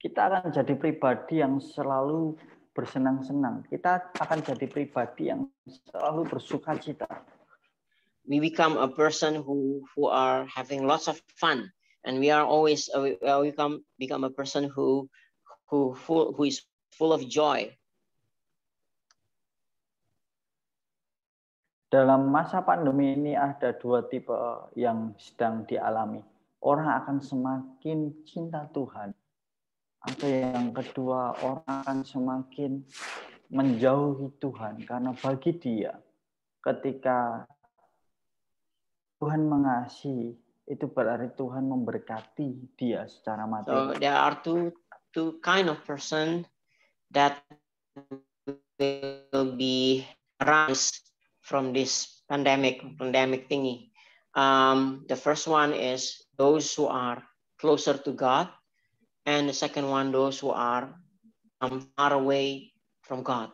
Kita akan jadi pribadi yang selalu bersenang-senang. Kita akan jadi pribadi yang selalu bersukacita. We become a person who are having lots of fun, and we are always become a person who is full of joy. Dalam masa pandemi ini ada dua tipe yang sedang dialami. Orang akan semakin cinta Tuhan. Atau yang kedua, orang akan semakin menjauhi Tuhan. Karena bagi dia, ketika Tuhan mengasihi, itu berarti Tuhan memberkati dia secara materi. So there are two kind of person that will be rise from this pandemic thingy. The first one is those who are closer to God, and the second one, those who are far away from God,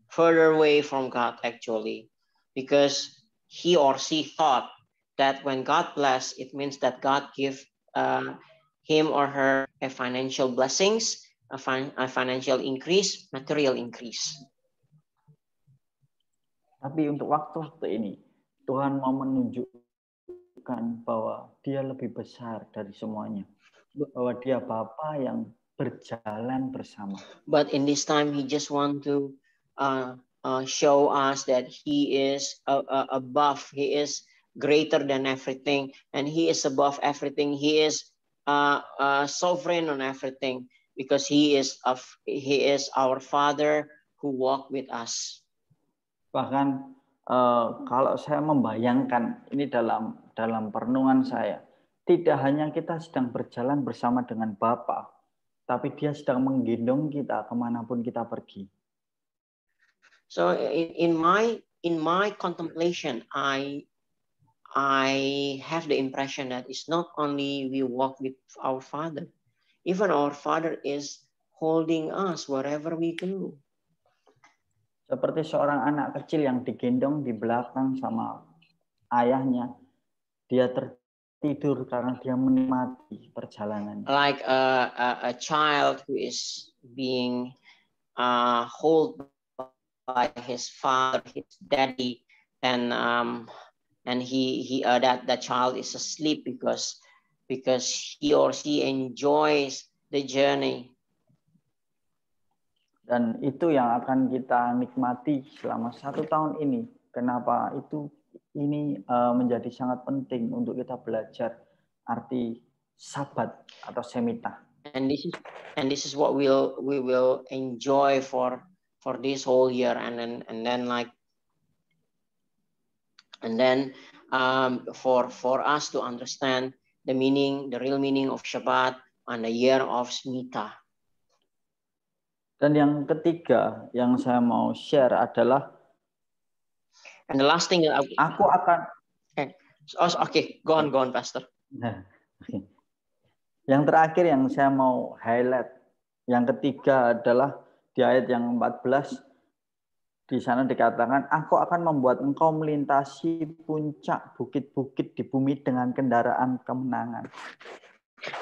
further away from God actually, because he or she thought that when God bless, it means that God give him or her a financial blessings, a financial increase, material increase. Tapi untuk waktu-waktu ini, Tuhan mau menunjukkan bahwa dia lebih besar dari semuanya. Bahwa dia Bapa yang berjalan bersama. But in this time, he just want to show us that he is above, he is greater than everything, and he is above everything. He is sovereign on everything, because he is our Father who walk with us. Bahkan kalau saya membayangkan ini dalam perenungan saya, tidak hanya kita sedang berjalan bersama dengan Bapa, tapi dia sedang menggendong kita kemanapun kita pergi. So in my contemplation, I have the impression that it's not only we walk with our Father, even our Father is holding us wherever we go. Seperti seorang anak kecil yang digendong di belakang sama ayahnya, dia tertidur karena dia menikmati perjalanan. Like a child who is being held by his father, his daddy, and that child is asleep because he or she enjoys the journey. Dan itu yang akan kita nikmati selama 1 tahun ini. Kenapa ini menjadi sangat penting untuk kita belajar arti Sabat atau Shemitah. And this is what we will enjoy for this whole year, and then for us to understand the real meaning of Shabbat and the year of Shemitah. Dan yang ketiga yang saya mau share adalah, and the last thing that aku akan go on Pastor. Yang terakhir yang saya mau highlight, yang ketiga adalah di ayat yang 14, di sana dikatakan, aku akan membuat engkau melintasi puncak bukit-bukit di bumi dengan kendaraan kemenangan.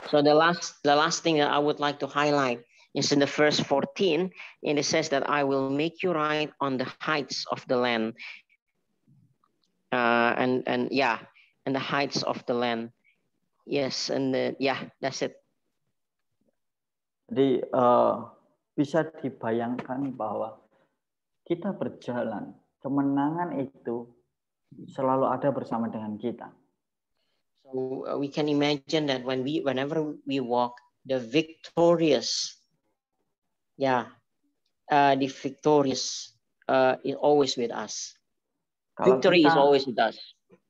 So the last thing that I would like to highlight is in the verse 14, and it says that I will make you ride on the heights of the land. And the heights of the land. Yes, and that's it. Jadi bisa dibayangkan bahwa kita berjalan, kemenangan itu selalu ada bersama dengan kita. So we can imagine that whenever we walk, the victorious is always with us. Victory is always with us.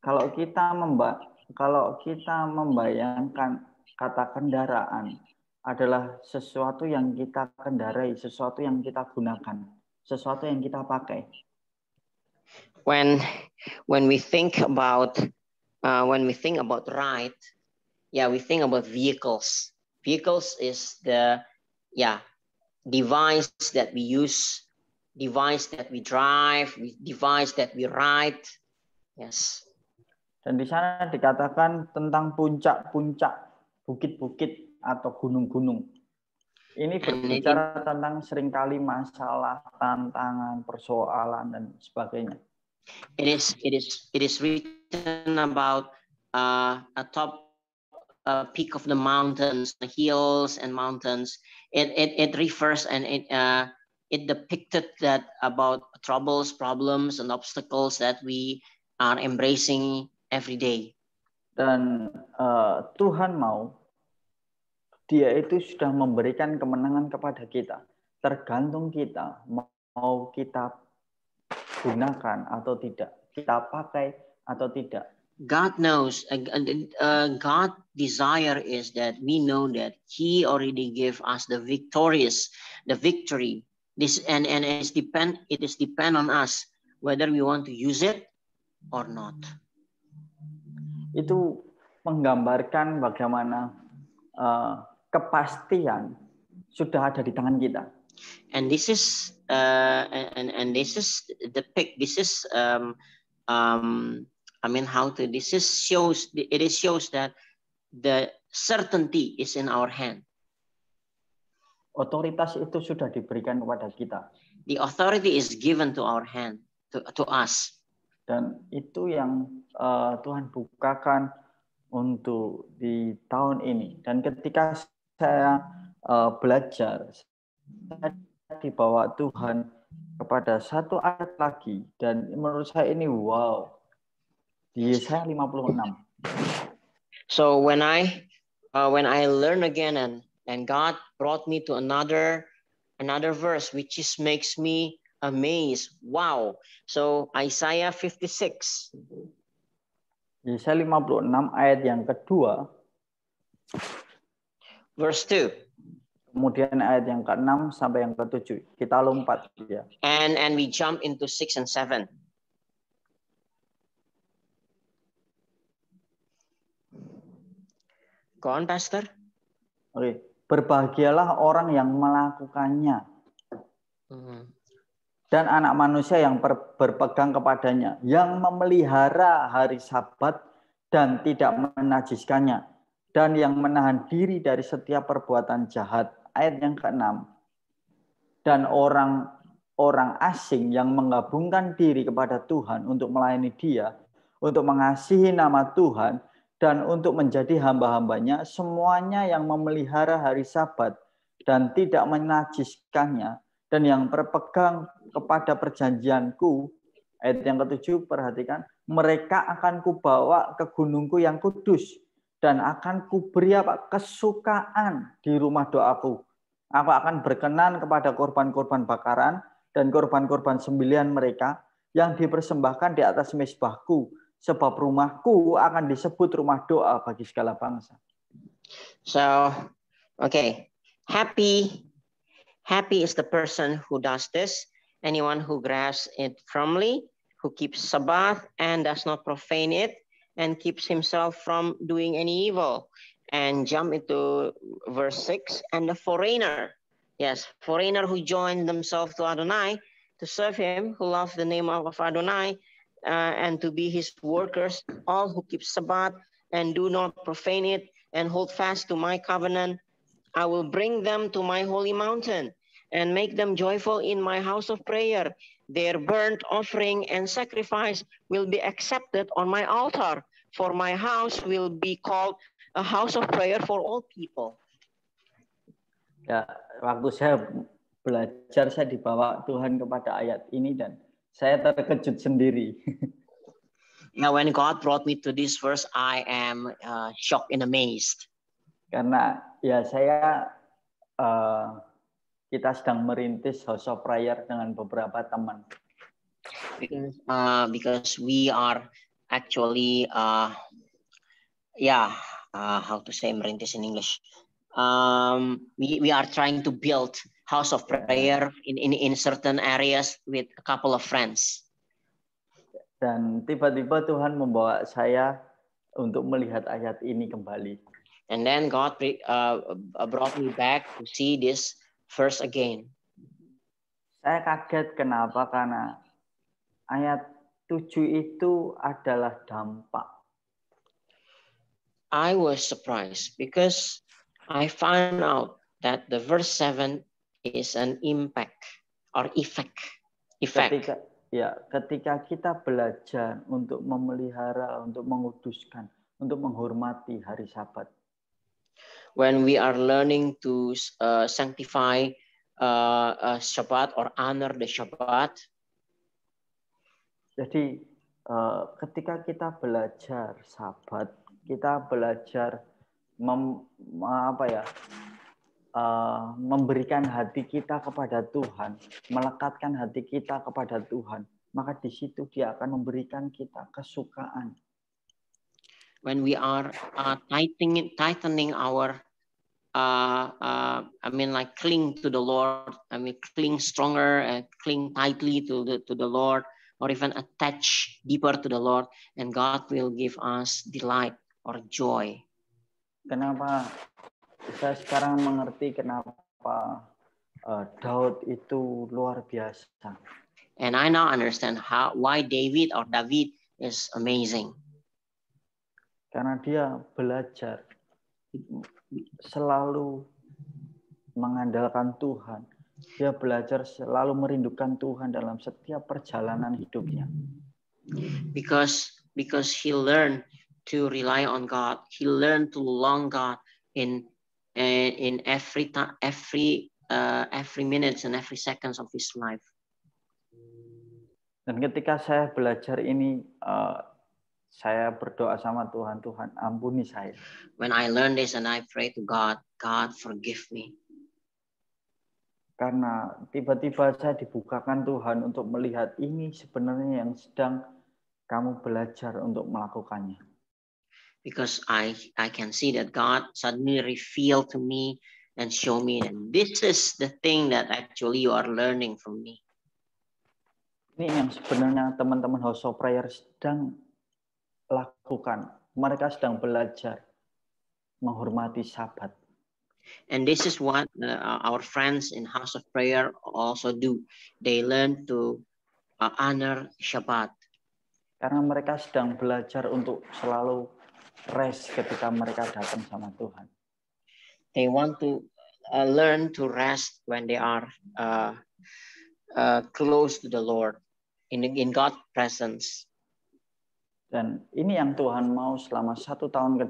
Kalau kita membayangkan kata kendaraan adalah sesuatu yang kita kendarai, sesuatu yang kita gunakan, sesuatu yang kita pakai. When we think about ride, we think about vehicles. Vehicles is the device that we use, device that we drive, device that we ride. Yes. Dan di sana dikatakan tentang puncak-puncak, bukit-bukit atau gunung-gunung. Ini berbicara tentang seringkali masalah, tantangan, persoalan dan sebagainya. It is written about a top peak of the mountains, the hills and mountains. It refers and it depicted that about troubles, problems, and obstacles that we are embracing every day. Dan Tuhan Dia itu sudah memberikan kemenangan kepada kita. Tergantung kita mau kita gunakan atau tidak, kita pakai atau tidak. God knows, God desire is that we know that He already gave us the victory. This and it is depend on us whether we want to use it or not. Itu menggambarkan bagaimana kepastian sudah ada di tangan kita. And this is and this is the pic. This is it shows that the certainty is in our hand. Otoritas itu sudah diberikan kepada kita. The authority is given to our hand, to us. Dan itu yang Tuhan bukakan untuk di tahun ini. Dan ketika saya belajar, saya dibawa Tuhan kepada satu ayat lagi. Dan menurut saya ini wow. Di Yesaya 56. So when I learn again and God brought me to another verse which makes me amazed. Wow. So Isaiah 56. Yesaya 56 ayat yang kedua. Verse 2. Kemudian ayat yang ke-6 sampai yang ke-7. Kita lompat ya. And we jump into 6 and 7. Go on, Pastor. Oke. Berbahagialah orang yang melakukannya. Dan anak manusia yang berpegang kepadanya, yang memelihara hari Sabat dan tidak menajiskannya, dan yang menahan diri dari setiap perbuatan jahat. Ayat yang ke-6. Dan orang asing yang menggabungkan diri kepada Tuhan untuk melayani Dia, untuk mengasihi nama Tuhan, dan untuk menjadi hamba-hambanya, semuanya yang memelihara hari Sabat dan tidak menajiskannya, dan yang berpegang kepada perjanjianku. Ayat yang ke-7, perhatikan, mereka akan kubawa ke gunungku yang kudus, dan akan kuberi kesukaan di rumah doaku. Aku akan berkenan kepada korban-korban bakaran dan korban-korban sembelihan mereka yang dipersembahkan di atas mezbahku, sebab rumahku akan disebut rumah doa bagi segala bangsa. So, okay. Happy is the person who does this. Anyone who grasps it firmly, who keeps Sabbath and does not profane it, and keeps himself from doing any evil. And jump into verse 6. And the foreigner, yes, foreigner who joined themselves to Adonai, to serve him, who loves the name of Adonai, and to be his workers, all who keep Sabbath and do not profane it, and hold fast to my covenant. I will bring them to my holy mountain and make them joyful in my house of prayer. Their burnt offering and sacrifice will be accepted on my altar, for my house will be called a house of prayer for all people. Ya, waktu saya belajar, saya dibawa Tuhan kepada ayat ini dan saya terkejut sendiri. Now, when God brought me to this verse, I am shocked and amazed. Karena ya kita sedang merintis House of Prayer dengan beberapa teman. Because we are actually how to say merintis in English. We are trying to build House of Prayer in certain areas with a couple of friends. Dan tiba-tiba Tuhan membawa saya untuk melihat ayat ini kembali. And then God brought me back to see this verse again. Saya kaget kenapa? Karena ayat 7 itu adalah dampak. I was surprised because I found out that the verse 7 is an impact or effect. Ketika kita belajar untuk memelihara, untuk menguduskan, untuk menghormati hari Sabat. When we are learning to sanctify Shabbat or honor the Shabbat. Jadi ketika kita belajar Sabat, kita belajar memberikan hati kita kepada Tuhan, melekatkan hati kita kepada Tuhan, maka di situ Dia akan memberikan kita kesukaan. When we are tightening our cling to the Lord, cling stronger and cling tightly to the Lord, or even attach deeper to the Lord, and God will give us delight or joy. Kenapa saya sekarang mengerti kenapa Daud itu luar biasa. And I now understand why David is amazing. Karena dia belajar selalu mengandalkan Tuhan. Dia belajar selalu merindukan Tuhan dalam setiap perjalanan hidupnya. Because he learned to rely on God. He learned to long God in every minutes and every seconds of his life. Dan ketika saya belajar ini, saya berdoa sama Tuhan, Tuhan ampuni saya. When I learned this and I pray to God, God forgive me. Karena tiba-tiba saya dibukakan Tuhan untuk melihat ini sebenarnya yang sedang kamu belajar untuk melakukannya. Because I can see that God suddenly revealed to me and show me that this is the thing that actually you are learning from me. Ini yang sebenarnya teman-teman House of Prayer sedang lakukan. Mereka sedang belajar menghormati Sabat. And this is what our friends in House of Prayer also do. They learn to honor Shabbat. Karena mereka sedang belajar untuk selalu rest ketika mereka datang sama Tuhan. They want to learn to rest when they are close to the Lord, in God's presence. Dan ini yang Tuhan mau selama 1 tahun ke.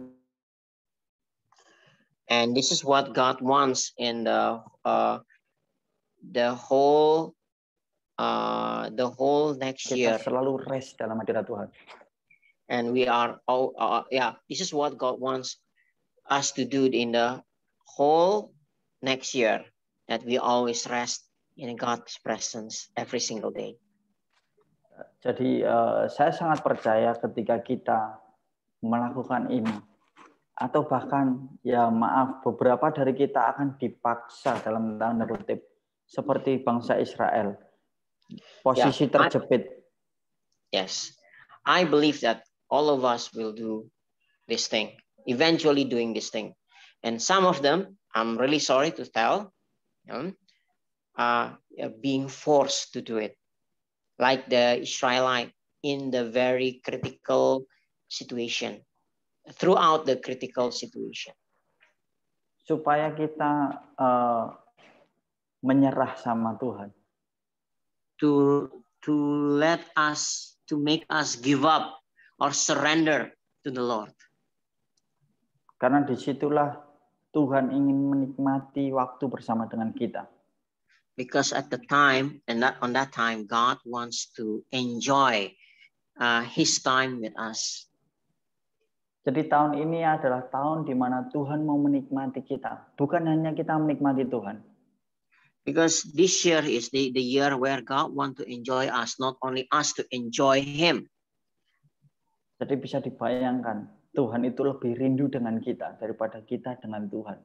And this is what God wants in the whole next year. Kita selalu rest dalam hadirat Tuhan. And we are this is what God wants us to do in the whole next year, that we always rest in God's presence every single day. Jadi saya sangat percaya ketika kita melakukan ini, atau bahkan ya maaf beberapa dari kita akan dipaksa dalam tanda kutip seperti bangsa Israel, posisi terjepit. Yes, I believe that all of us will do this thing, eventually doing this thing, and some of them, I'm really sorry to tell, being forced to do it, like the Israelite in the very critical situation. Throughout the critical situation, supaya kita menyerah sama Tuhan, to make us give up or surrender to the Lord. Karena disitulah Tuhan ingin menikmati waktu bersama dengan kita. Because at the time on that time, God wants to enjoy His time with us. Jadi tahun ini adalah tahun di mana Tuhan mau menikmati kita. Bukan hanya kita menikmati Tuhan. Because this year is the year where God wants to enjoy us, not only us to enjoy Him. Jadi bisa dibayangkan, Tuhan itu lebih rindu dengan kita daripada kita dengan Tuhan.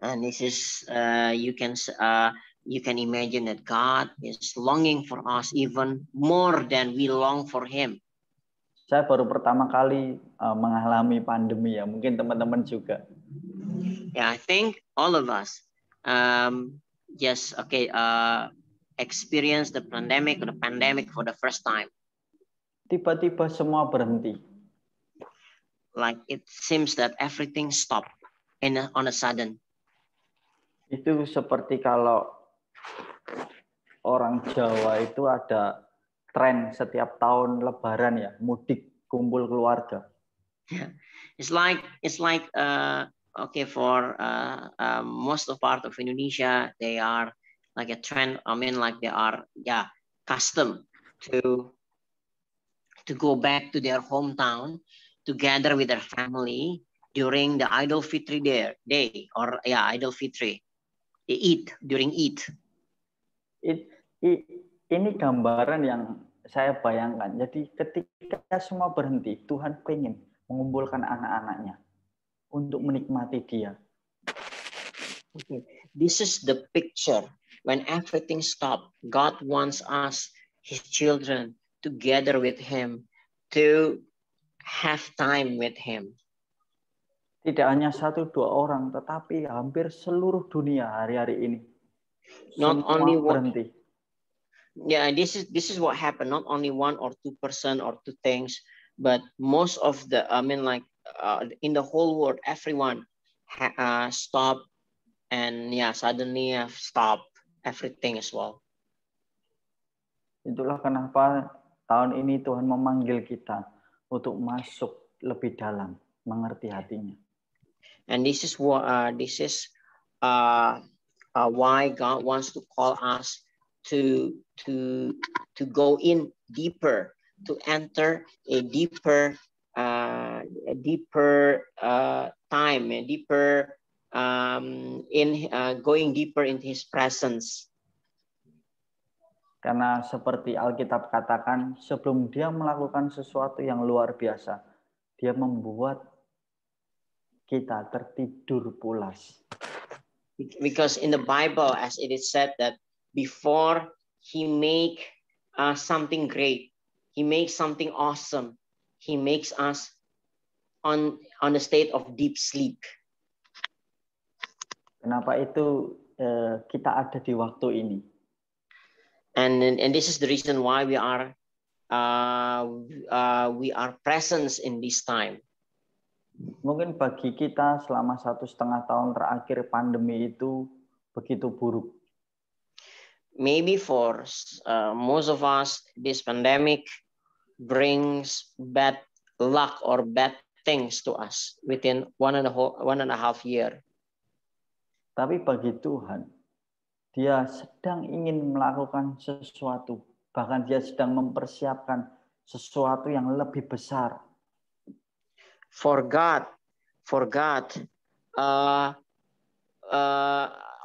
And this is you can imagine that God is longing for us even more than we long for Him. Saya baru pertama kali mengalami pandemi ya, mungkin teman-teman juga. Yeah, I think all of us, experience the pandemic for the first time. Tiba-tiba semua berhenti. Like it seems that everything stopped on a sudden. Itu seperti kalau orang Jawa itu ada tren setiap tahun Lebaran ya, mudik kumpul keluarga. Yeah. It's like for most of part of Indonesia, they are like a trend. I mean, like they are custom to go back to their hometown to gather with their family during the Idul Fitri day or Idul Fitri. They eat during Eid. Ini gambaran yang saya bayangkan. Jadi ketika semua berhenti, Tuhan pengen mengumpulkan anak-anaknya untuk menikmati Dia. Okay. This is the picture when everything stopped. God wants us, His children, together with Him, to have time with Him. Tidak hanya 1-2 orang, tetapi hampir seluruh dunia hari-hari ini. Not Semua only one, berhenti. yeah, this is what happened. Not only 1 or 2 person or 2 things, but most of the, in the whole world, everyone stopped, and yeah, suddenly stop everything as well. Itulah kenapa tahun ini Tuhan memanggil kita untuk masuk lebih dalam, mengerti hatinya. And this is what why God wants to call us to go in deeper, to enter a deeper time, a deeper going deeper in His presence. Karena seperti Alkitab katakan, sebelum Dia melakukan sesuatu yang luar biasa, Dia membuat kita tertidur pulas. Because in the Bible, as it is said that before He make something great, He makes something awesome, He makes us on the state of deep sleep. Kenapa itu kita ada di waktu ini? And this is the reason why we are present in this time. Mungkin bagi kita selama 1,5 tahun terakhir pandemi itu begitu buruk. Maybe for most of us, this pandemic brings bad luck or bad things to us within 1.5 year. Tapi bagi Tuhan, Dia sedang ingin melakukan sesuatu, bahkan Dia sedang mempersiapkan sesuatu yang lebih besar. For God, on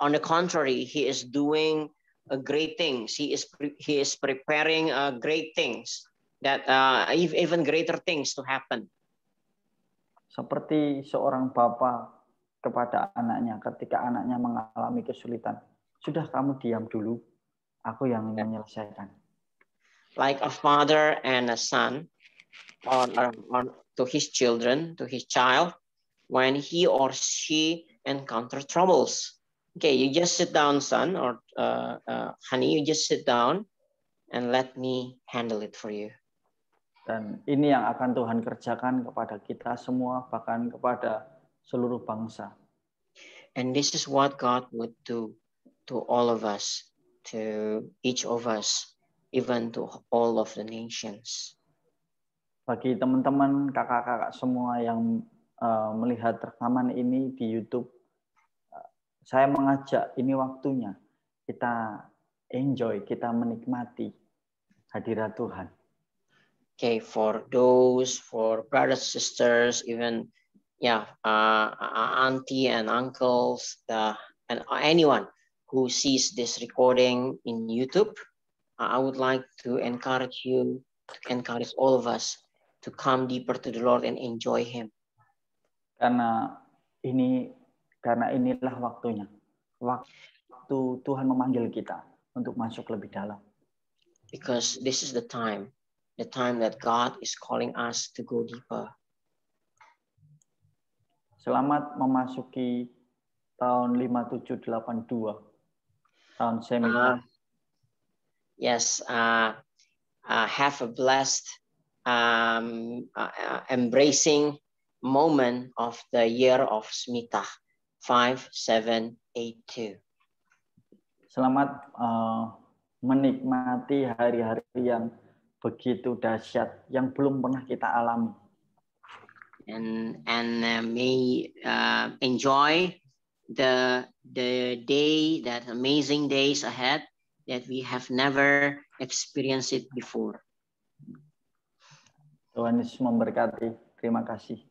the contrary, He is doing great things. He is preparing great things, that even greater things to happen. Seperti seorang bapa kepada anaknya ketika anaknya mengalami kesulitan. Sudah, kamu diam dulu, aku yang menyelesaikan. Like a father and a son, or to his children, to his child, when he or she encounter troubles. Okay, you just sit down, son, or honey, you just sit down and let me handle it for you. Dan ini yang akan Tuhan kerjakan kepada kita semua, bahkan kepada seluruh bangsa. And this is what God would do to all of us, to each of us, even to all of the nations. Bagi teman-teman, kakak-kakak semua yang melihat rekaman ini di YouTube, saya mengajak, ini waktunya kita enjoy, kita menikmati hadirat Tuhan. Okay, for brothers, sisters, even auntie and uncles, and anyone who sees this recording in YouTube, I would like to encourage all of us to come deeper to the Lord and enjoy Him. Karena inilah waktunya. Waktu Tuhan memanggil kita untuk masuk lebih dalam. Because this is the time that God is calling us to go deeper. Selamat memasuki tahun 5782. Tahun Semita. Yes, have a blessed embracing moment of the year of Smita 5782. Selamat menikmati hari-hari yang begitu dahsyat yang belum pernah kita alami. And may enjoy the day, that amazing days ahead that we have never experienced it before. Tuhan Yesus memberkati. Terima kasih.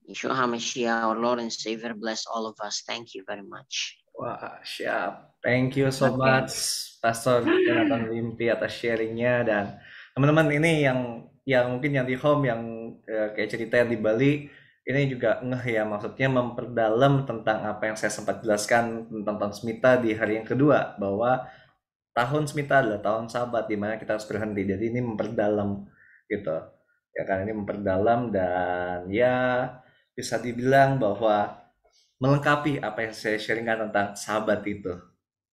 Yeshua HaMashiach, our Lord and Savior, bless all of us. Thank you very much. Wah, siap. Thank you so much, Pastor Jonathan Limpi atas sharingnya. Dan teman-teman ini yang mungkin yang di home, yang kayak cerita yang di Bali, ini juga ya, maksudnya memperdalam tentang apa yang saya sempat jelaskan tentang Smita di hari yang kedua, bahwa tahun Smita adalah tahun Sabat di mana kita harus berhenti. Jadi ini memperdalam gitu. Ya kan, ini memperdalam dan ya bisa dibilang bahwa melengkapi apa yang saya sharingkan tentang Sabat itu.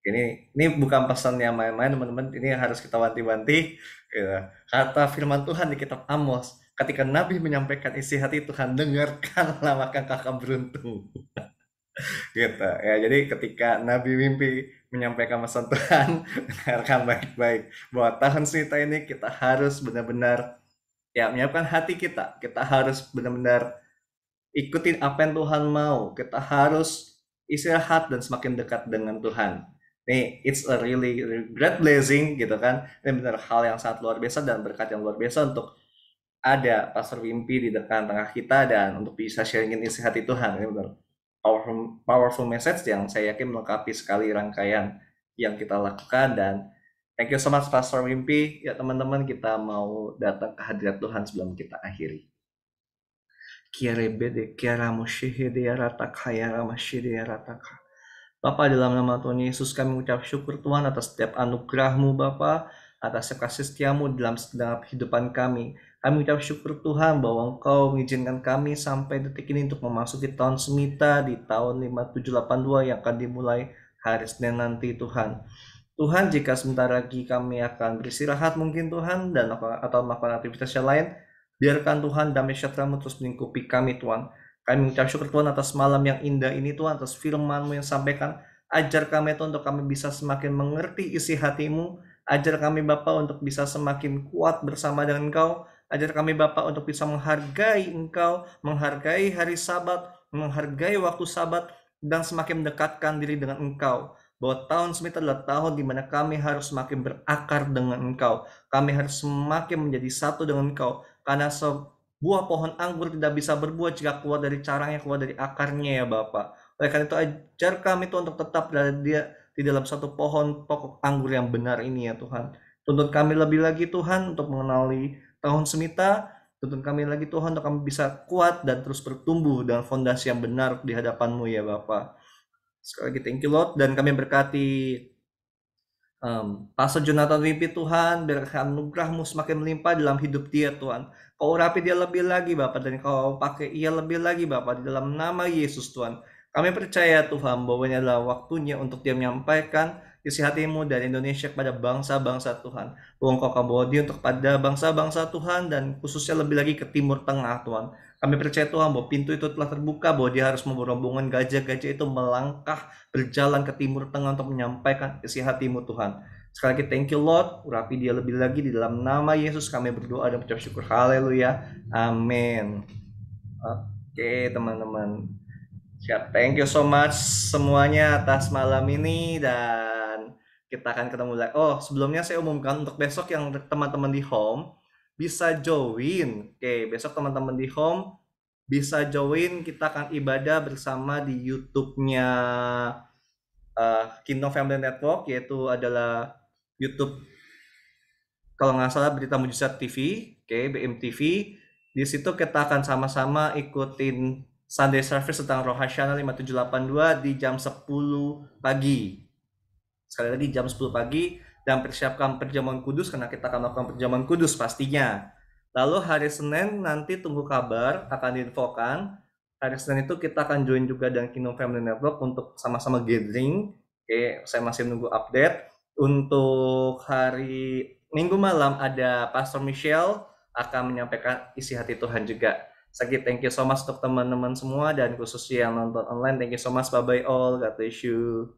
Ini bukan pesan yang main-main teman-teman, ini harus kita wanti-wanti. Gitu. Kata firman Tuhan di kitab Amos, ketika Nabi menyampaikan isi hati Tuhan, dengarkanlah maka kakak beruntung. Gitu ya, jadi ketika Nabi mimpi menyampaikan pesan Tuhan, dengarkan baik-baik bahwa tahun Smita ini kita harus benar-benar ya menyiapkan hati kita harus benar-benar ikutin apa yang Tuhan mau, kita harus istirahat dan semakin dekat dengan Tuhan. Nih, it's a really great blessing gitu kan, ini benar hal yang sangat luar biasa dan berkat yang luar biasa untuk ada Pastor Wimpi di tengah kita dan untuk bisa sharingin isi hati Tuhan. Ini benar powerful message yang saya yakin melengkapi sekali rangkaian yang kita lakukan. Dan thank you so much Pastor Wimpi. Ya teman-teman, kita mau datang ke hadirat Tuhan sebelum kita akhiri. Bapa, dalam nama Tuhan Yesus kami mengucap syukur Tuhan atas setiap anugerah-Mu Bapa, atas setiap kasih setia-Mu dalam kehidupan kami. Kami mengucap syukur Tuhan bahwa Engkau mengizinkan kami sampai detik ini untuk memasuki tahun Smita di tahun 5782 yang akan dimulai hari Senin nanti Tuhan. Tuhan, jika sebentar lagi kami akan beristirahat mungkin Tuhan dan atau melakukan aktivitas yang lain, biarkan Tuhan damai sejahtera-Mu terus melingkupi kami Tuhan. Kami mengucap syukur Tuhan atas malam yang indah ini Tuhan, atas firman-Mu yang sampaikan. Ajar kami Tuhan untuk kami bisa semakin mengerti isi hati-Mu. Ajar kami Bapa untuk bisa semakin kuat bersama dengan Engkau. Ajar kami Bapa untuk bisa menghargai Engkau, menghargai hari Sabat, menghargai waktu Sabat, dan semakin mendekatkan diri dengan Engkau. Bahwa tahun Smita adalah tahun di mana kami harus semakin berakar dengan Engkau. Kami harus semakin menjadi satu dengan Engkau. Karena sebuah pohon anggur tidak bisa berbuah jika keluar dari carangnya, keluar dari akarnya ya Bapak. Oleh karena itu ajar kami Tuhan untuk tetap berada di dalam satu pohon pokok anggur yang benar ini ya Tuhan. Tuntun kami lebih lagi Tuhan untuk mengenali tahun Smita. Tuntun kami lagi Tuhan untuk kami bisa kuat dan terus bertumbuh dengan fondasi yang benar di hadapan-Mu ya Bapak. Sekali lagi thank you Lord, dan kami berkati Pastor Jonathan Wimpi Tuhan, biarkan anugerah-Mu semakin melimpah dalam hidup dia Tuhan. Kau urapi dia lebih lagi Bapak, dan Kau pakai ia lebih lagi Bapak, di dalam nama Yesus Tuhan. Kami percaya Tuhan bahwa ini adalah waktunya untuk dia menyampaikan isi hati-Mu dari Indonesia kepada bangsa-bangsa Tuhan. Bahwa Engkau akan bawa dia untuk pada bangsa-bangsa Tuhan, dan khususnya lebih lagi ke Timur Tengah Tuhan. Kami percaya Tuhan bahwa pintu itu telah terbuka, bahwa dia harus membawa rombongan gajah-gajah itu melangkah berjalan ke Timur Tengah untuk menyampaikan isi hati-Mu Tuhan. Sekali lagi thank you Lord, urapi dia lebih lagi di dalam nama Yesus kami berdoa dan mengucap syukur. Haleluya, amin. Oke teman-teman, siap, thank you so much semuanya atas malam ini, dan kita akan ketemu lagi. Oh, sebelumnya saya umumkan untuk besok yang teman-teman di home bisa join. Oke, besok teman-teman di home bisa join, kita akan ibadah bersama di YouTube-nya Kingdom Family Network, yaitu adalah YouTube kalau nggak salah Berita Mujizat TV, BMTV. Di situ kita akan sama-sama ikutin Sunday Service tentang Rohasyana 5782 di jam 10 pagi. Sekali lagi jam 10 pagi, dan persiapkan perjamuan kudus karena kita akan melakukan perjamuan kudus pastinya. Lalu hari Senin nanti tunggu kabar, akan diinfokan. Hari Senin itu kita akan join juga dengan Kingdom Family Network untuk sama-sama gathering. Oke, saya masih menunggu update. Untuk hari Minggu malam ada Pastor Michelle akan menyampaikan isi hati Tuhan juga. Sekali thank you so much untuk teman-teman semua, dan khususnya yang nonton online, thank you so much, bye-bye all, God bless you.